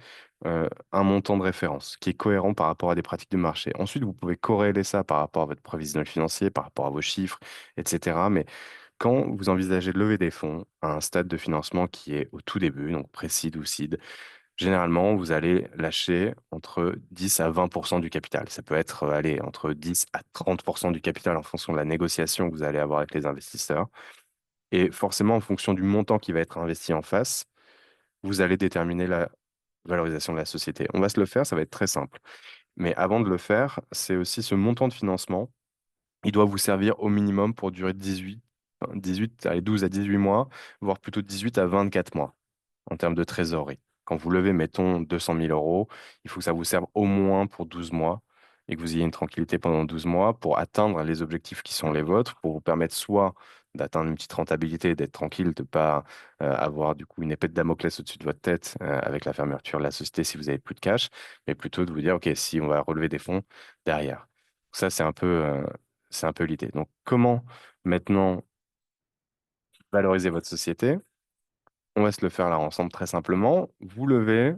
un montant de référence qui est cohérent par rapport à des pratiques de marché. Ensuite, vous pouvez corréler ça par rapport à votre prévisionnel financier, par rapport à vos chiffres, etc. Mais quand vous envisagez de lever des fonds à un stade de financement qui est au tout début, donc pré-seed ou seed, généralement, vous allez lâcher entre 10 à 20% du capital. Ça peut être, allez, entre 10 à 30% du capital en fonction de la négociation que vous allez avoir avec les investisseurs. Et forcément, en fonction du montant qui va être investi en face, vous allez déterminer la valorisation de la société. On va se le faire, ça va être très simple. Mais avant de le faire, c'est aussi ce montant de financement. Il doit vous servir au minimum pour durer 18, allez, 12 à 18 mois, voire plutôt 18 à 24 mois en termes de trésorerie. Quand vous levez, mettons, 200 000 euros, il faut que ça vous serve au moins pour 12 mois et que vous ayez une tranquillité pendant 12 mois pour atteindre les objectifs qui sont les vôtres, pour vous permettre soit d'atteindre une petite rentabilité, d'être tranquille, de ne pas avoir du coup une épée de Damoclès au-dessus de votre tête avec la fermeture de la société si vous n'avez plus de cash, mais plutôt de vous dire, OK, si on va relever des fonds derrière. Ça, c'est un peu l'idée. Donc, comment maintenant valoriser votre société? On va se le faire là ensemble très simplement. Vous levez,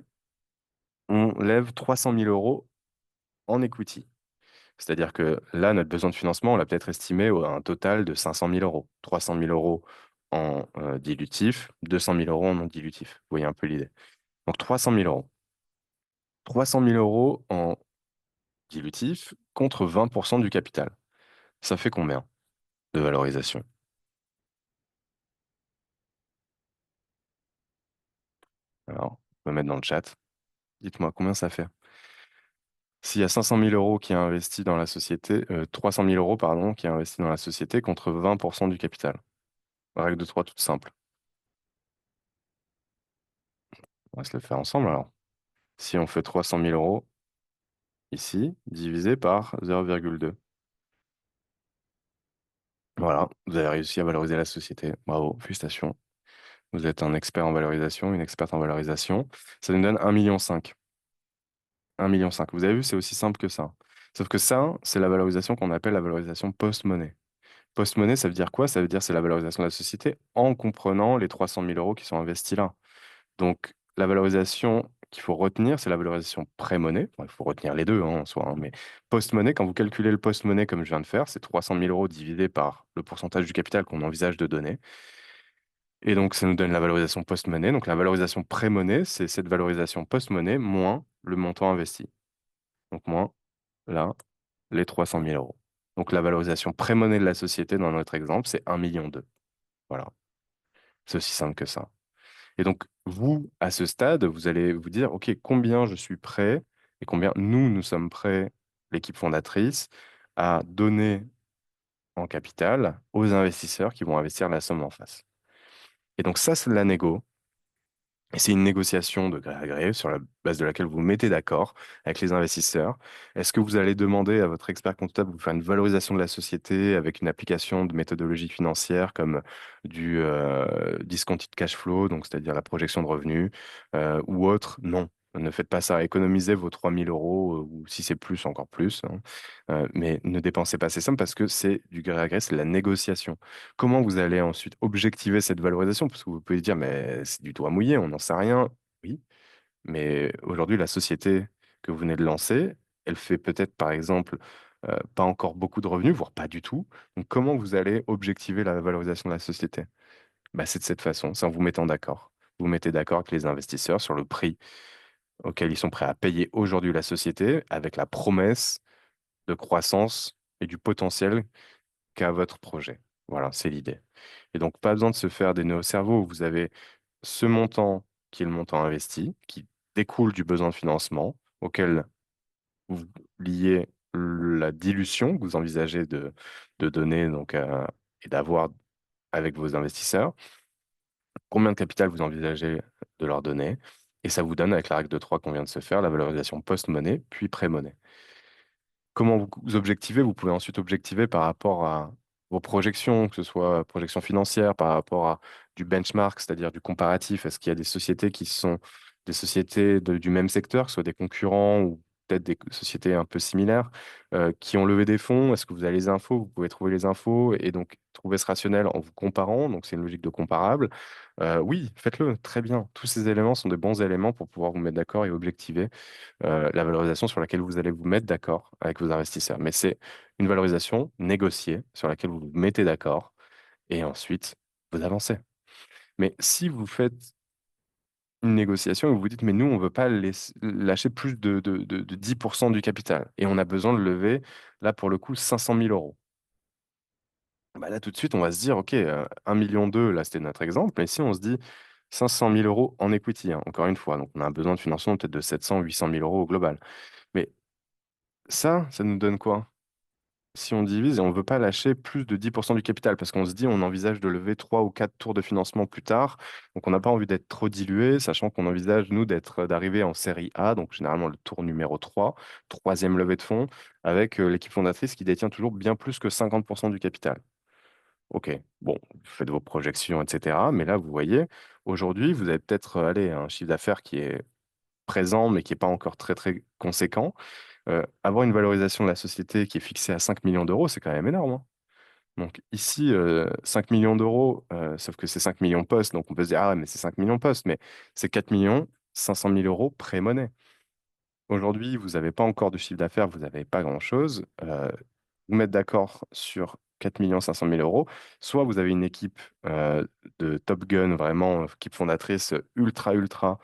on lève 300 000 euros en equity. C'est-à-dire que là, notre besoin de financement, on l'a peut-être estimé à un total de 500 000 euros. 300 000 euros en dilutif, 200 000 euros en non dilutif. Vous voyez un peu l'idée. Donc 300 000 euros. 300 000 euros en dilutif contre 20% du capital. Ça fait combien? de valorisation. Alors, on va mettre dans le chat. Dites-moi combien ça fait. S'il y a 500 000 euros qui est investi dans la société, 300 000 euros, pardon, qui est investi dans la société contre 20% du capital. Règle de 3 toute simple. On va se le faire ensemble alors. Si on fait 300 000 euros ici, divisé par 0,2. Voilà, vous avez réussi à valoriser la société. Bravo, félicitations. Vous êtes un expert en valorisation, une experte en valorisation. Ça nous donne 1,5 million. 1,5 million. Vous avez vu, c'est aussi simple que ça. Sauf que ça, c'est la valorisation qu'on appelle la valorisation post-monnaie. Post-monnaie, ça veut dire quoi? Ça veut dire c'est la valorisation de la société en comprenant les 300 000 euros qui sont investis là. Donc, la valorisation qu'il faut retenir, c'est la valorisation pré-monnaie. Enfin, il faut retenir les deux en soi, hein, mais post-monnaie, quand vous calculez le post-monnaie comme je viens de faire, c'est 300 000 euros divisé par le pourcentage du capital qu'on envisage de donner. Et donc, ça nous donne la valorisation post-monnaie. Donc, la valorisation pré-monnaie, c'est cette valorisation post-monnaie moins le montant investi. Donc, moins, là, les 300 000 euros. Donc, la valorisation pré-monnaie de la société, dans notre exemple, c'est 1,2 million. Voilà. C'est aussi simple que ça. Et donc, vous, à ce stade, vous allez vous dire, OK, combien je suis prêt et combien nous sommes prêts, l'équipe fondatrice, à donner en capital aux investisseurs qui vont investir la somme en face. Et donc, ça, c'est de la négo. Et c'est une négociation de gré à gré sur la base de laquelle vous vous mettez d'accord avec les investisseurs. Est-ce que vous allez demander à votre expert comptable de vous faire une valorisation de la société avec une application de méthodologie financière comme du discounted cash flow, donc c'est-à-dire la projection de revenus, ou autre? Non. Ne faites pas ça. Économisez vos 3 000 euros, ou si c'est plus, encore plus, hein. Mais ne dépensez pas ces sommes parce que c'est du gré à gré, c'est de la négociation. Comment vous allez ensuite objectiver cette valorisation? Parce que vous pouvez dire, mais c'est du doigt mouillé, on n'en sait rien. Oui, mais aujourd'hui, la société que vous venez de lancer, elle fait peut-être, par exemple, pas encore beaucoup de revenus, voire pas du tout. Donc, comment vous allez objectiver la valorisation de la société? Bah, c'est de cette façon, c'est en vous mettant d'accord. Vous mettez d'accord avec les investisseurs sur le prix auquel ils sont prêts à payer aujourd'hui la société, avec la promesse de croissance et du potentiel qu'a votre projet. Voilà, c'est l'idée. Et donc, pas besoin de se faire des nœuds au cerveau. Vous avez ce montant qui est le montant investi, qui découle du besoin de financement, auquel vous liez la dilution que vous envisagez de donner donc, et d'avoir avec vos investisseurs, combien de capital vous envisagez de leur donner, et ça vous donne, avec la règle de 3 qu'on vient de se faire, la valorisation post-monnaie, puis pré-monnaie. Comment vous objectivez? Vous pouvez ensuite objectiver par rapport à vos projections, que ce soit projections financières, par rapport à du benchmark, c'est-à-dire du comparatif. Est-ce qu'il y a des sociétés qui sont des sociétés du même secteur, que ce soit des concurrents ou peut-être des sociétés un peu similaires, qui ont levé des fonds? Est-ce que vous avez les infos? Vous pouvez trouver les infos et donc trouver ce rationnel en vous comparant. Donc, c'est une logique de comparable. Oui, faites-le, très bien. Tous ces éléments sont des bons éléments pour pouvoir vous mettre d'accord et objectiver la valorisation sur laquelle vous allez vous mettre d'accord avec vos investisseurs. Mais c'est une valorisation négociée sur laquelle vous vous mettez d'accord et ensuite vous avancez. Mais si vous faites une négociation et vous vous dites, mais nous, on ne veut pas lâcher plus de 10% du capital et on a besoin de lever, là, pour le coup, 500 000 euros. Bah là, tout de suite, on va se dire, OK, 1,2 million, là, c'était notre exemple, mais si on se dit 500 000 euros en equity, hein, encore une fois, donc on a un besoin de financement peut-être de 700 800 000 euros au global. Mais ça nous donne quoi? Si on divise et on ne veut pas lâcher plus de 10% du capital, parce qu'on se dit on envisage de lever 3 ou 4 tours de financement plus tard, donc on n'a pas envie d'être trop dilué, sachant qu'on envisage, nous, d'arriver en série A, donc généralement le tour numéro 3, troisième levée de fonds, avec l'équipe fondatrice qui détient toujours bien plus que 50% du capital. OK, bon, vous faites vos projections, etc. Mais là, vous voyez, aujourd'hui, vous avez peut-être allez, un chiffre d'affaires qui est présent, mais qui n'est pas encore très, très conséquent. Avoir une valorisation de la société qui est fixée à 5 millions d'euros, c'est quand même énorme, hein. Donc ici, 5 millions d'euros, sauf que c'est 5 millions postes, donc on peut se dire, ah, ouais, mais c'est 5 millions postes, mais c'est 4 millions 500 000 euros pré-monnaie. Aujourd'hui, vous n'avez pas encore de chiffre d'affaires, vous n'avez pas grand-chose. Vous mettre d'accord sur 4 500 000 euros, soit vous avez une équipe de Top Gun, vraiment, équipe fondatrice ultra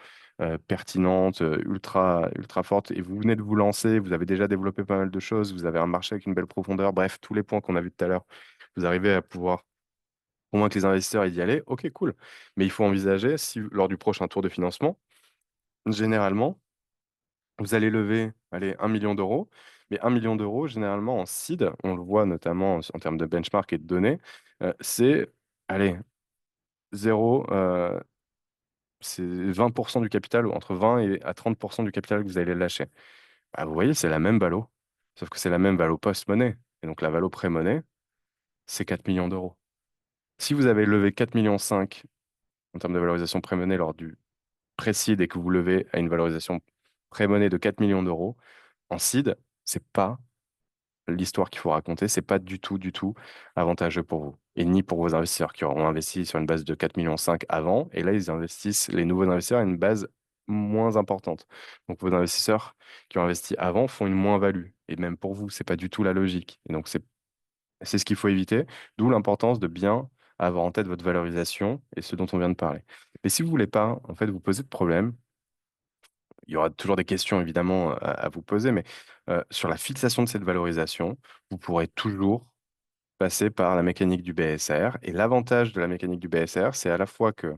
pertinente, ultra forte, et vous venez de vous lancer, vous avez déjà développé pas mal de choses, vous avez un marché avec une belle profondeur, bref, tous les points qu'on a vus tout à l'heure, vous arrivez à pouvoir convaincre les investisseurs et d'y aller, ok, cool. Mais il faut envisager si lors du prochain tour de financement, généralement, vous allez lever, allez, 1 million d'euros. Mais 1 million d'euros, généralement, en seed, on le voit notamment en termes de benchmark et de données, c'est, allez, zéro, c'est 20% du capital, ou entre 20 et à 30% du capital que vous allez lâcher. Bah, vous voyez, c'est la même valo, sauf que c'est la même valo post-monnaie. Et donc la valo pré-monnaie, c'est 4 millions d'euros. Si vous avez levé 4,5 millions en termes de valorisation pré-monnaie lors du pré-seed et que vous levez à une valorisation pré-monnaie de 4 millions d'euros, en seed, c'est pas l'histoire qu'il faut raconter, c'est pas du tout, du tout avantageux pour vous. Et ni pour vos investisseurs qui auront investi sur une base de 4,5 millions avant. Et là, ils investissent, les nouveaux investisseurs, à une base moins importante. Donc, vos investisseurs qui ont investi avant font une moins-value. Et même pour vous, c'est pas du tout la logique. Et donc, c'est ce qu'il faut éviter. D'où l'importance de bien avoir en tête votre valorisation et ce dont on vient de parler. Mais si vous voulez pas, en fait, vous poser de problème, il y aura toujours des questions évidemment à vous poser, mais sur la fixation de cette valorisation, vous pourrez toujours passer par la mécanique du BSR. Et l'avantage de la mécanique du BSR, c'est à la fois que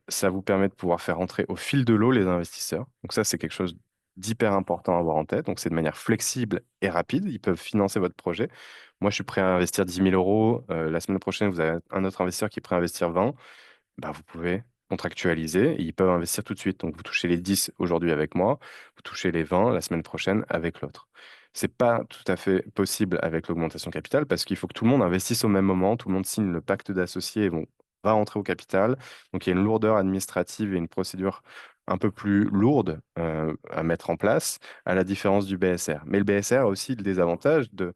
ça vous permet de pouvoir faire entrer au fil de l'eau les investisseurs. Donc ça, c'est quelque chose d'hyper important à avoir en tête. Donc c'est de manière flexible et rapide. Ils peuvent financer votre projet. Moi, je suis prêt à investir 10 000 euros. La semaine prochaine, vous avez un autre investisseur qui est prêt à investir 20. Bah, vous pouvez contractualiser et ils peuvent investir tout de suite. Donc, vous touchez les 10 aujourd'hui avec moi, vous touchez les 20 la semaine prochaine avec l'autre. C'est pas tout à fait possible avec l'augmentation capitale parce qu'il faut que tout le monde investisse au même moment, tout le monde signe le pacte d'associés et va rentrer au capital. Donc, il y a une lourdeur administrative et une procédure un peu plus lourde à mettre en place, à la différence du BSR. Mais le BSR a aussi le désavantage de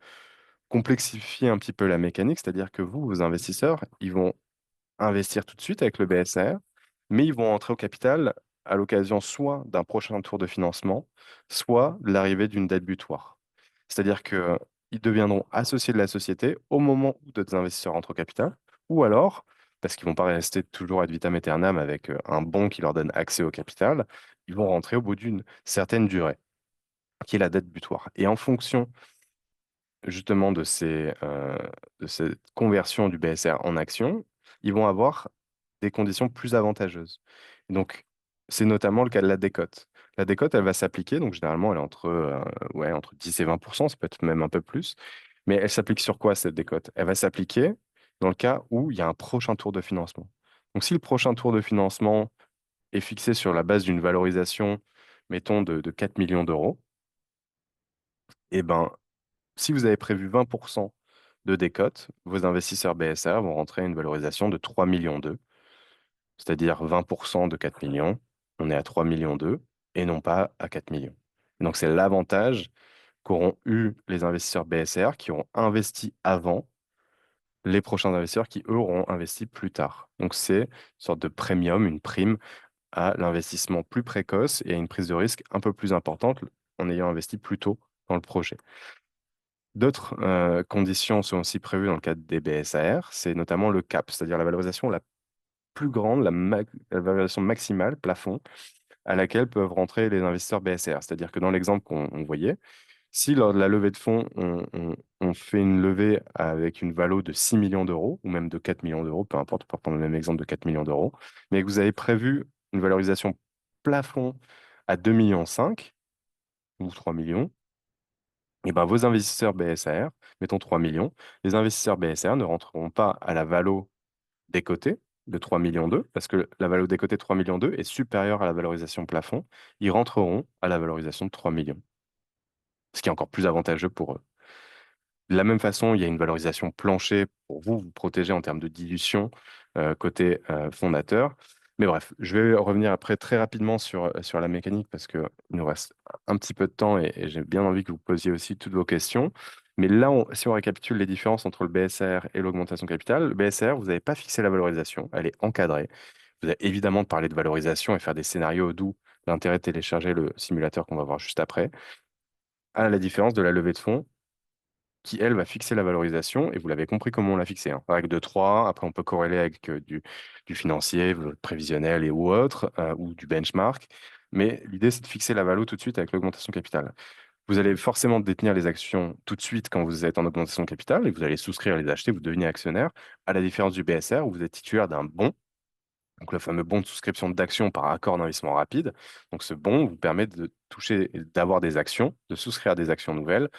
complexifier un petit peu la mécanique, c'est-à-dire que vous, vos investisseurs, ils vont investir tout de suite avec le BSR, mais ils vont entrer au capital à l'occasion soit d'un prochain tour de financement, soit de l'arrivée d'une date butoir. C'est-à-dire qu'ils deviendront associés de la société au moment où d'autres investisseurs entrent au capital, ou alors, parce qu'ils ne vont pas rester toujours ad vitam aeternam avec un bon qui leur donne accès au capital, ils vont rentrer au bout d'une certaine durée, qui est la date butoir. Et en fonction justement de cette conversion du BSR en action, ils vont avoir des conditions plus avantageuses. Et donc, c'est notamment le cas de la décote. La décote, elle va s'appliquer, donc généralement, elle est ouais, entre 10 et 20%, ça peut être même un peu plus. Mais elle s'applique sur quoi, cette décote? Elle va s'appliquer dans le cas où il y a un prochain tour de financement. Donc, si le prochain tour de financement est fixé sur la base d'une valorisation, mettons, de 4 millions d'euros, eh ben, si vous avez prévu 20% de décote, vos investisseurs BSR vont rentrer à une valorisation de 3 millions d'euros, c'est-à-dire 20% de 4 millions, on est à 3 millions d'euros et non pas à 4 millions. Donc c'est l'avantage qu'auront eu les investisseurs BSR qui auront investi avant les prochains investisseurs qui, eux, auront investi plus tard. Donc c'est une sorte de premium, une prime à l'investissement plus précoce et à une prise de risque un peu plus importante en ayant investi plus tôt dans le projet. D'autres conditions sont aussi prévues dans le cadre des BSAR, c'est notamment le cap, c'est-à-dire la valorisation la plus grande, la valorisation maximale, plafond, à laquelle peuvent rentrer les investisseurs BSR. C'est-à-dire que dans l'exemple qu'on voyait, si lors de la levée de fonds, on fait une levée avec une valo de 6 millions d'euros, ou même de 4 millions d'euros, peu importe, on peut prendre le même exemple de 4 millions d'euros, mais que vous avez prévu une valorisation plafond à 2,5 millions ou 3 millions, et ben, vos investisseurs BSR, mettons 3 millions, les investisseurs BSR ne rentreront pas à la valo décotée de 3 millions d'eux, parce que la valo décotée de 3 millions d'eux est supérieure à la valorisation plafond. Ils rentreront à la valorisation de 3 millions, ce qui est encore plus avantageux pour eux. De la même façon, il y a une valorisation plancher pour vous, vous protéger en termes de dilution côté fondateur. Mais bref, je vais revenir après très rapidement sur la mécanique parce qu'il nous reste un petit peu de temps et j'ai bien envie que vous posiez aussi toutes vos questions. Mais là, si on récapitule les différences entre le BSR et l'augmentation capitale, le BSR, vous n'avez pas fixé la valorisation, elle est encadrée. Vous avez évidemment de parler de valorisation et faire des scénarios, d'où l'intérêt de télécharger le simulateur qu'on va voir juste après, à la différence de la levée de fonds qui, elle, va fixer la valorisation. Et vous l'avez compris comment on l'a fixé. Hein. Règle de 3, après on peut corréler avec du financier, prévisionnel ou autre, ou du benchmark. Mais l'idée, c'est de fixer la valo tout de suite avec l'augmentation capitale. Vous allez forcément détenir les actions tout de suite quand vous êtes en augmentation de capital et vous allez souscrire, les acheter, vous devenez actionnaire, à la différence du BSR où vous êtes titulaire d'un bon, donc le fameux bon de souscription d'actions par accord d'investissement rapide. Donc ce bon vous permet de toucher, d'avoir des actions, de souscrire à des actions nouvelles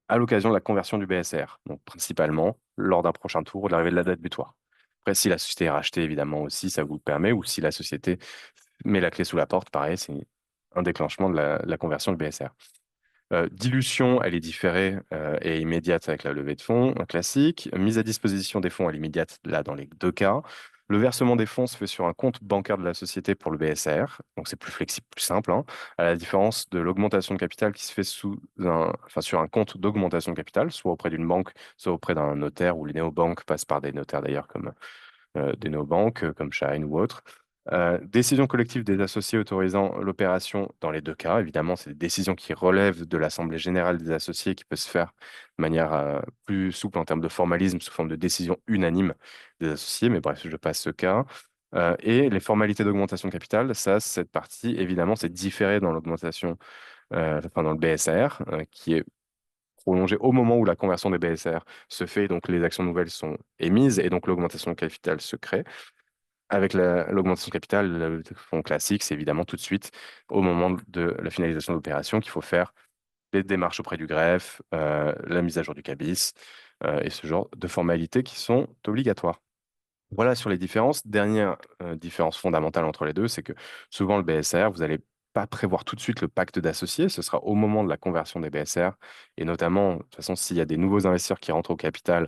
à l'occasion de la conversion du BSR, donc principalement lors d'un prochain tour ou de l'arrivée de la date butoir. Après, si la société est rachetée, évidemment aussi, ça vous le permet, ou si la société met la clé sous la porte, pareil, c'est un déclenchement de la conversion du BSR. Dilution, elle est différée et immédiate avec la levée de fonds classique. Mise à disposition des fonds, elle est immédiate là dans les deux cas. Le versement des fonds se fait sur un compte bancaire de la société pour le BSR, donc c'est plus flexible, plus simple, hein, à la différence de l'augmentation de capital qui se fait sur un compte d'augmentation de capital, soit auprès d'une banque, soit auprès d'un notaire, ou les néobanques passent par des notaires d'ailleurs comme des néobanques comme Shine ou autres. Décision collective des associés autorisant l'opération dans les deux cas. Évidemment, c'est des décisions qui relèvent de l'Assemblée générale des associés qui peut se faire de manière plus souple en termes de formalisme sous forme de décision unanime des associés. Mais bref, je passe ce cas. Et les formalités d'augmentation de capital, ça, cette partie, évidemment, c'est différé dans l'augmentation, enfin dans le BSR, qui est prolongé au moment où la conversion des BSR se fait. Donc, les actions nouvelles sont émises et donc l'augmentation de capital se crée. Avec l'augmentation de capital, le fonds classique, c'est évidemment tout de suite au moment de la finalisation de l'opération qu'il faut faire les démarches auprès du greffe, la mise à jour du CABIS et ce genre de formalités qui sont obligatoires. Voilà sur les différences. Dernière différence fondamentale entre les deux, c'est que souvent le BSR, vous n'allez pas prévoir tout de suite le pacte d'associés. Ce sera au moment de la conversion des BSR et notamment, de toute façon, s'il y a des nouveaux investisseurs qui rentrent au capital,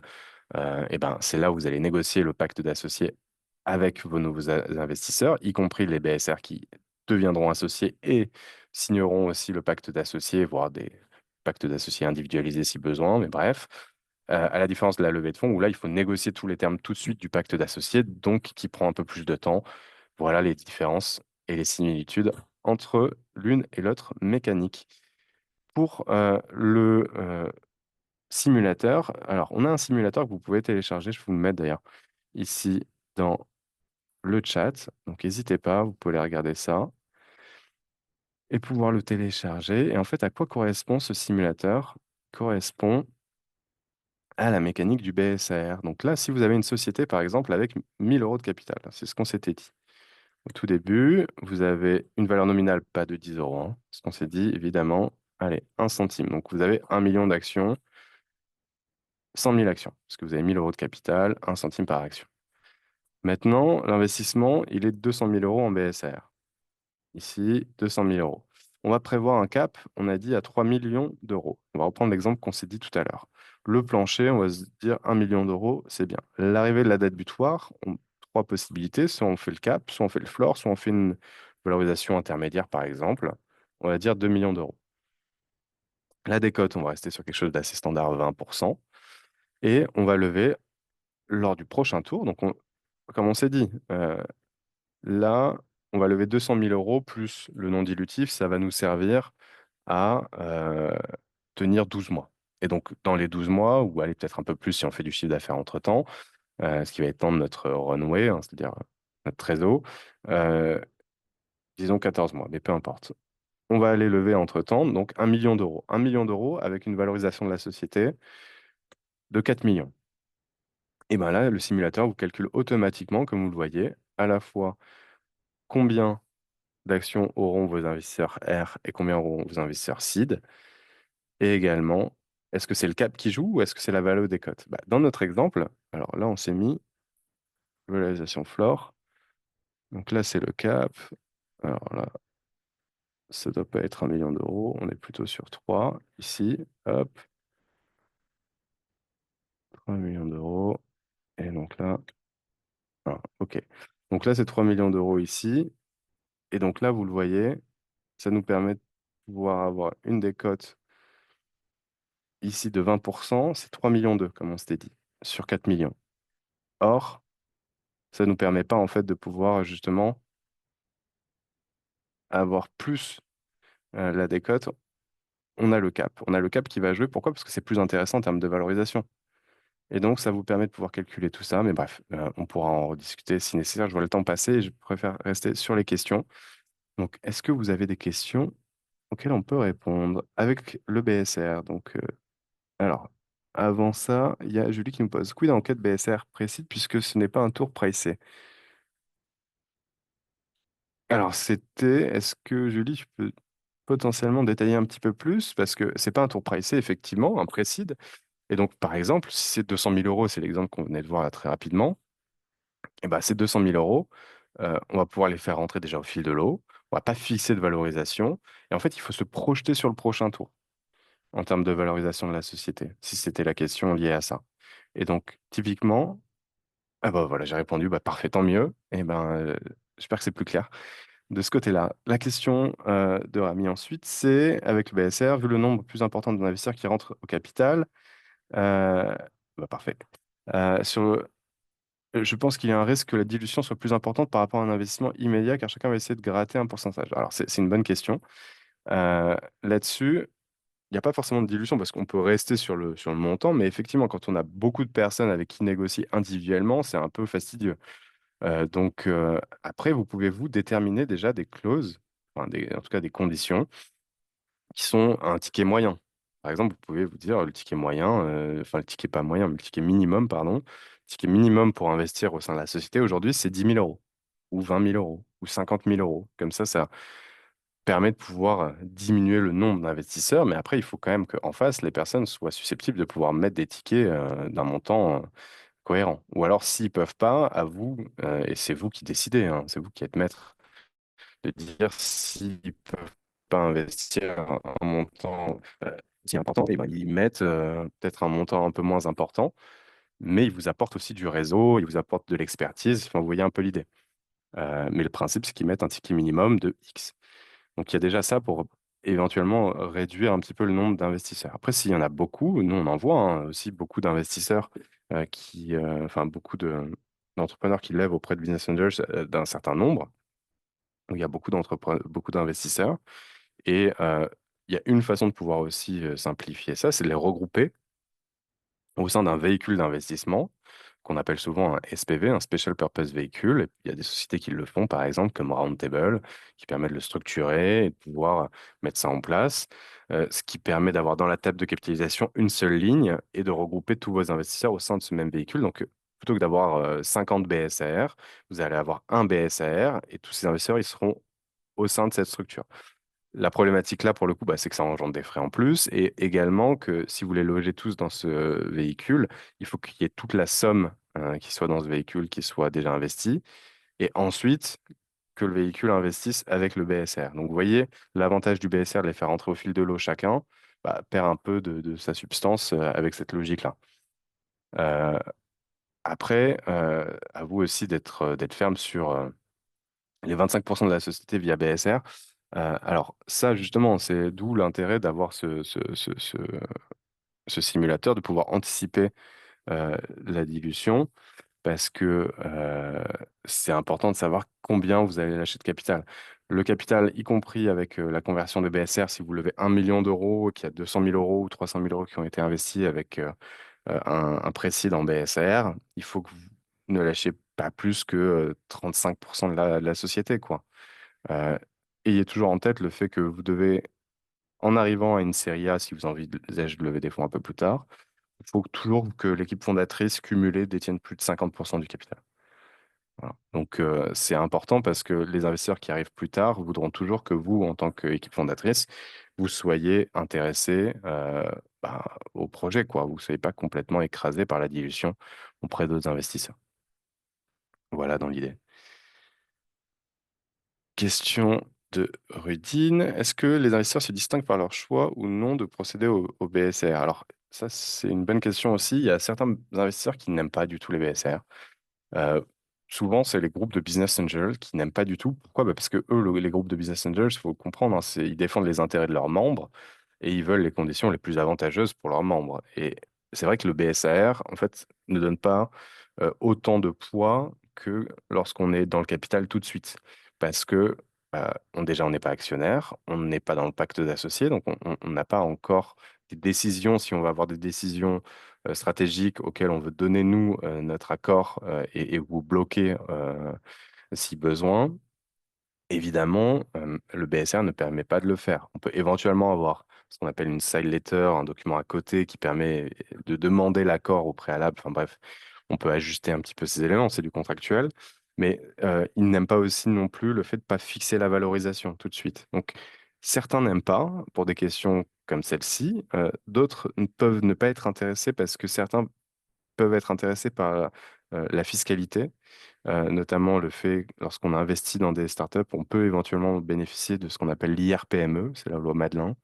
et ben, c'est là où vous allez négocier le pacte d'associés avec vos nouveaux investisseurs, y compris les BSR qui deviendront associés et signeront aussi le pacte d'associés, voire des pactes d'associés individualisés si besoin, mais bref. À la différence de la levée de fonds, où là, il faut négocier tous les termes tout de suite du pacte d'associés, donc qui prend un peu plus de temps. Voilà les différences et les similitudes entre l'une et l'autre mécanique. Pour le simulateur, alors on a un simulateur que vous pouvez télécharger, je vais vous le mettre d'ailleurs ici dans le chat. Donc n'hésitez pas, vous pouvez aller regarder ça et pouvoir le télécharger. Et en fait, à quoi correspond ce simulateur? Il correspond à la mécanique du BSR. Donc là, si vous avez une société, par exemple, avec 1000 euros de capital, c'est ce qu'on s'était dit. Au tout début, vous avez une valeur nominale, pas de 10 euros, hein, ce qu'on s'est dit, évidemment, allez, 1 centime. Donc vous avez 1 million d'actions, 100 000 actions, parce que vous avez 1000 euros de capital, 1 centime par action. Maintenant, l'investissement, il est de 200 000 euros en BSR. Ici, 200 000 euros. On va prévoir un cap, on a dit, à 3 millions d'euros. On va reprendre l'exemple qu'on s'est dit tout à l'heure. Le plancher, on va se dire 1 million d'euros, c'est bien. L'arrivée de la date butoir, trois possibilités. Soit on fait le cap, soit on fait le floor, soit on fait une valorisation intermédiaire, par exemple. On va dire 2 millions d'euros. La décote, on va rester sur quelque chose d'assez standard, 20%. Et on va lever lors du prochain tour. Donc, comme on s'est dit, là, on va lever 200 000 euros plus le non dilutif. Ça va nous servir à tenir 12 mois. Et donc, dans les 12 mois, ou aller peut-être un peu plus si on fait du chiffre d'affaires entre-temps, ce qui va étendre notre runway, hein, c'est-à-dire notre trésor, euh, disons 14 mois, mais peu importe. On va aller lever entre-temps, donc 1 million d'euros. 1 million d'euros avec une valorisation de la société de 4 millions. Et bien là, le simulateur vous calcule automatiquement, comme vous le voyez, à la fois combien d'actions auront vos investisseurs R et combien auront vos investisseurs seed. Et également, est-ce que c'est le cap qui joue ou est-ce que c'est la valeur des cotes? Bah, dans notre exemple, alors là, on s'est mis valorisation floor. Donc là, c'est le cap. Alors là, ça ne doit pas être 1 million d'euros. On est plutôt sur 3. Ici, hop, 3 millions d'euros. Et donc là, OK. Donc là, c'est 3 millions d'euros ici. Et donc là, vous le voyez, ça nous permet de pouvoir avoir une des cotes ici de 20%. C'est 3 millions d'euros, comme on s'était dit, sur 4 millions. Or, ça ne nous permet pas en fait de pouvoir justement avoir plus la décote. On a le cap. On a le cap qui va jouer. Pourquoi? Parce que c'est plus intéressant en termes de valorisation. Et donc, ça vous permet de pouvoir calculer tout ça. Mais bref, on pourra en rediscuter si nécessaire. Je vois le temps passer et je préfère rester sur les questions. Donc, est-ce que vous avez des questions auxquelles on peut répondre avec le BSR. Donc, alors, avant ça, il y a Julie qui nous pose, quid en cas de BSR précise puisque ce n'est pas un tour pricé? Alors, est-ce que Julie, tu peux potentiellement détailler un petit peu plus? Parce que c'est pas un tour pricé, effectivement, un précide. Et donc, par exemple, si c'est 200 000 euros, c'est l'exemple qu'on venait de voir là très rapidement, et ben, ces 200 000 euros, on va pouvoir les faire rentrer déjà au fil de l'eau. On va pas fixer de valorisation. Et en fait, il faut se projeter sur le prochain tour en termes de valorisation de la société, si c'était la question liée à ça. Et donc, typiquement, ah bah voilà, j'ai répondu, bah parfait, tant mieux. Et ben, j'espère que c'est plus clair de ce côté-là. La question de Rami ensuite, c'est avec le BSR, vu le nombre plus important d'investisseurs qui rentrent au capital, euh, bah parfait. Sur je pense qu'il y a un risque que la dilution soit plus importante par rapport à un investissement immédiat, car chacun va essayer de gratter un pourcentage. Alors, c'est une bonne question. Là-dessus, il n'y a pas forcément de dilution parce qu'on peut rester sur le montant, mais effectivement, quand on a beaucoup de personnes avec qui négocier individuellement, c'est un peu fastidieux. Donc, après, vous pouvez vous déterminer déjà des clauses, enfin, en tout cas des conditions qui sont un ticket moyen. Par exemple, vous pouvez vous dire le ticket moyen, enfin le ticket pas moyen, mais le ticket minimum, pardon. Le ticket minimum pour investir au sein de la société aujourd'hui, c'est 10 000 euros, ou 20 000 euros, ou 50 000 euros. Comme ça permet de pouvoir diminuer le nombre d'investisseurs, mais après, il faut quand même qu'en face, les personnes soient susceptibles de pouvoir mettre des tickets d'un montant cohérent. Ou alors, s'ils peuvent pas, à vous, et c'est vous qui décidez, hein, c'est vous qui êtes maître de dire s'ils peuvent pas investir un montant si important, et ben, ils mettent peut-être un montant un peu moins important, mais ils vous apportent aussi du réseau, ils vous apportent de l'expertise. Enfin, vous voyez un peu l'idée. Mais le principe, c'est qu'ils mettent un ticket minimum de X. Donc il y a déjà ça pour éventuellement réduire un petit peu le nombre d'investisseurs. Après, s'il y en a beaucoup, nous on en voit hein, aussi beaucoup d'investisseurs enfin d'entrepreneurs qui lèvent auprès de Business Angels d'un certain nombre, où il y a beaucoup d'investisseurs. Et il y a une façon de pouvoir aussi simplifier ça, c'est de les regrouper au sein d'un véhicule d'investissement qu'on appelle souvent un SPV, un Special Purpose Vehicle. Et il y a des sociétés qui le font, par exemple, comme Roundtable, qui permet de le structurer et de pouvoir mettre ça en place, ce qui permet d'avoir dans la table de capitalisation une seule ligne et de regrouper tous vos investisseurs au sein de ce même véhicule. Donc, plutôt que d'avoir 50 BSAR, vous allez avoir un BSAR et tous ces investisseurs, ils seront au sein de cette structure. La problématique là, pour le coup, bah, c'est que ça engendre des frais en plus et également que si vous les logez tous dans ce véhicule, il faut qu'il y ait toute la somme qui soit dans ce véhicule qui soit déjà investie et ensuite que le véhicule investisse avec le BSR. Donc vous voyez, l'avantage du BSR de les faire rentrer au fil de l'eau chacun bah, perd un peu de sa substance avec cette logique-là. Euh, Après, à vous aussi d'être ferme sur les 25% de la société via BSR. Alors ça, justement, c'est d'où l'intérêt d'avoir ce simulateur, de pouvoir anticiper la dilution, parce que c'est important de savoir combien vous allez lâcher de capital. Le capital, y compris avec la conversion de BSR, si vous levez 1 million d'euros, qu'il y a 200 000 euros ou 300 000 euros qui ont été investis avec un précédent en BSR, il faut que vous ne lâchiez pas plus que 35% de la société, quoi. Euh, Ayez toujours en tête le fait que vous devez, en arrivant à une série A, si vous envisagez de lever des fonds un peu plus tard, il faut toujours que l'équipe fondatrice cumulée détienne plus de 50% du capital. Voilà. Donc, c'est important parce que les investisseurs qui arrivent plus tard voudront toujours que vous, en tant qu'équipe fondatrice, vous soyez intéressé bah, au projet, quoi. Vous ne soyez pas complètement écrasé par la dilution auprès d'autres investisseurs. Voilà dans l'idée. Question de Rudine. Est-ce que les investisseurs se distinguent par leur choix ou non de procéder au BSR? Alors, ça, c'est une bonne question aussi. Il y a certains investisseurs qui n'aiment pas du tout les BSR. Euh, Souvent, c'est les groupes de business angels qui n'aiment pas du tout. Pourquoi? Bah, parce que eux, les groupes de business angels, il faut comprendre, hein, ils défendent les intérêts de leurs membres et ils veulent les conditions les plus avantageuses pour leurs membres. Et c'est vrai que le BSAR, en fait, ne donne pas autant de poids que lorsqu'on est dans le capital tout de suite. Parce que déjà, on n'est pas actionnaire, on n'est pas dans le pacte d'associés, donc on n'a pas encore des décisions, si on va avoir des décisions stratégiques auxquelles on veut donner, nous, notre accord et vous bloquer si besoin. Évidemment, le BSR ne permet pas de le faire. On peut éventuellement avoir ce qu'on appelle une side letter, un document à côté qui permet de demander l'accord au préalable. Enfin bref, on peut ajuster un petit peu ces éléments, c'est du contractuel. Mais ils n'aiment pas aussi non plus le fait de ne pas fixer la valorisation tout de suite. Donc, certains n'aiment pas pour des questions comme celle-ci. D'autres peuvent ne pas être intéressés parce que certains peuvent être intéressés par la fiscalité, notamment le fait, lorsqu'on investit dans des startups, on peut éventuellement bénéficier de ce qu'on appelle l'IRPME, c'est la loi Madelin,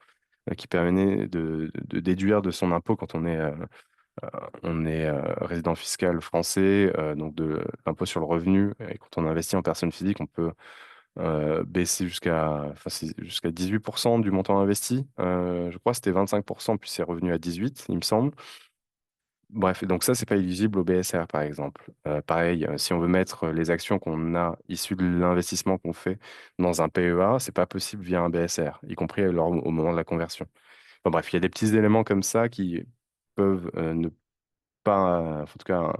qui permet de déduire de son impôt quand on est résident fiscal français, donc de l'impôt sur le revenu. Et quand on investit en personne physique, on peut baisser enfin, c'est jusqu'à 18% du montant investi. Je crois que c'était 25%, puis c'est revenu à 18, il me semble. Bref, donc ça, c'est pas éligible au BSR, par exemple. Pareil, si on veut mettre les actions qu'on a issues de l'investissement qu'on fait dans un PEA, c'est pas possible via un BSR, y compris au moment de la conversion. Bon, bref, il y a des petits éléments comme ça qui peuvent ne pas, en tout cas,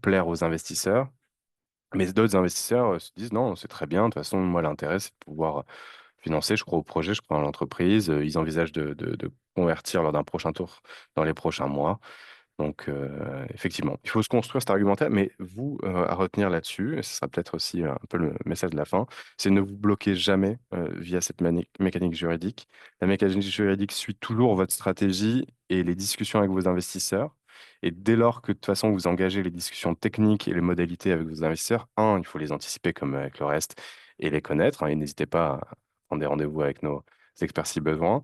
plaire aux investisseurs. Mais d'autres investisseurs se disent non, c'est très bien. De toute façon, moi, l'intérêt, c'est de pouvoir financer. Je crois au projet, je crois à l'entreprise. Ils envisagent de convertir lors d'un prochain tour dans les prochains mois. Donc, effectivement, il faut se construire cet argumentaire, mais vous, à retenir là-dessus, et ce sera peut-être aussi un peu le message de la fin, c'est ne vous bloquez jamais via cette mécanique juridique. La mécanique juridique suit toujours votre stratégie et les discussions avec vos investisseurs. Et dès lors que de toute façon vous engagez les discussions techniques et les modalités avec vos investisseurs, il faut les anticiper comme avec le reste et les connaître, hein, et n'hésitez pas à prendre des rendez-vous avec nos experts si besoin.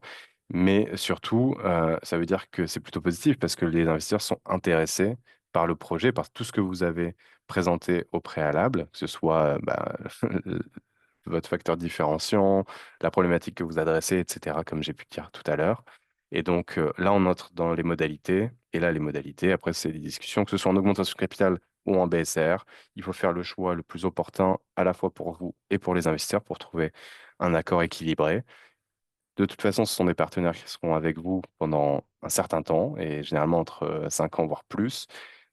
Mais surtout, ça veut dire que c'est plutôt positif parce que les investisseurs sont intéressés par le projet, par tout ce que vous avez présenté au préalable, que ce soit votre facteur différenciant, la problématique que vous adressez, etc., comme j'ai pu dire tout à l'heure. Et donc là, on entre dans les modalités. Et là, les modalités, après, c'est des discussions, que ce soit en augmentation de capital ou en BSR. Il faut faire le choix le plus opportun à la fois pour vous et pour les investisseurs pour trouver un accord équilibré. De toute façon, ce sont des partenaires qui seront avec vous pendant un certain temps, et généralement entre 5 ans, voire plus.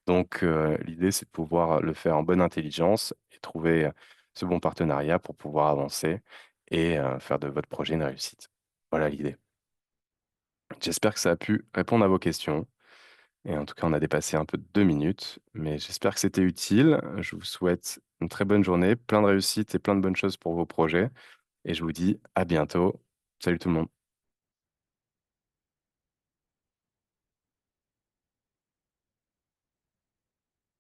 Donc, l'idée, c'est de pouvoir le faire en bonne intelligence et trouver ce bon partenariat pour pouvoir avancer et faire de votre projet une réussite. Voilà l'idée. J'espère que ça a pu répondre à vos questions. Et en tout cas, on a dépassé un peu de 2 minutes, mais j'espère que c'était utile. Je vous souhaite une très bonne journée, plein de réussite et plein de bonnes choses pour vos projets. Et je vous dis à bientôt. Salut tout le monde.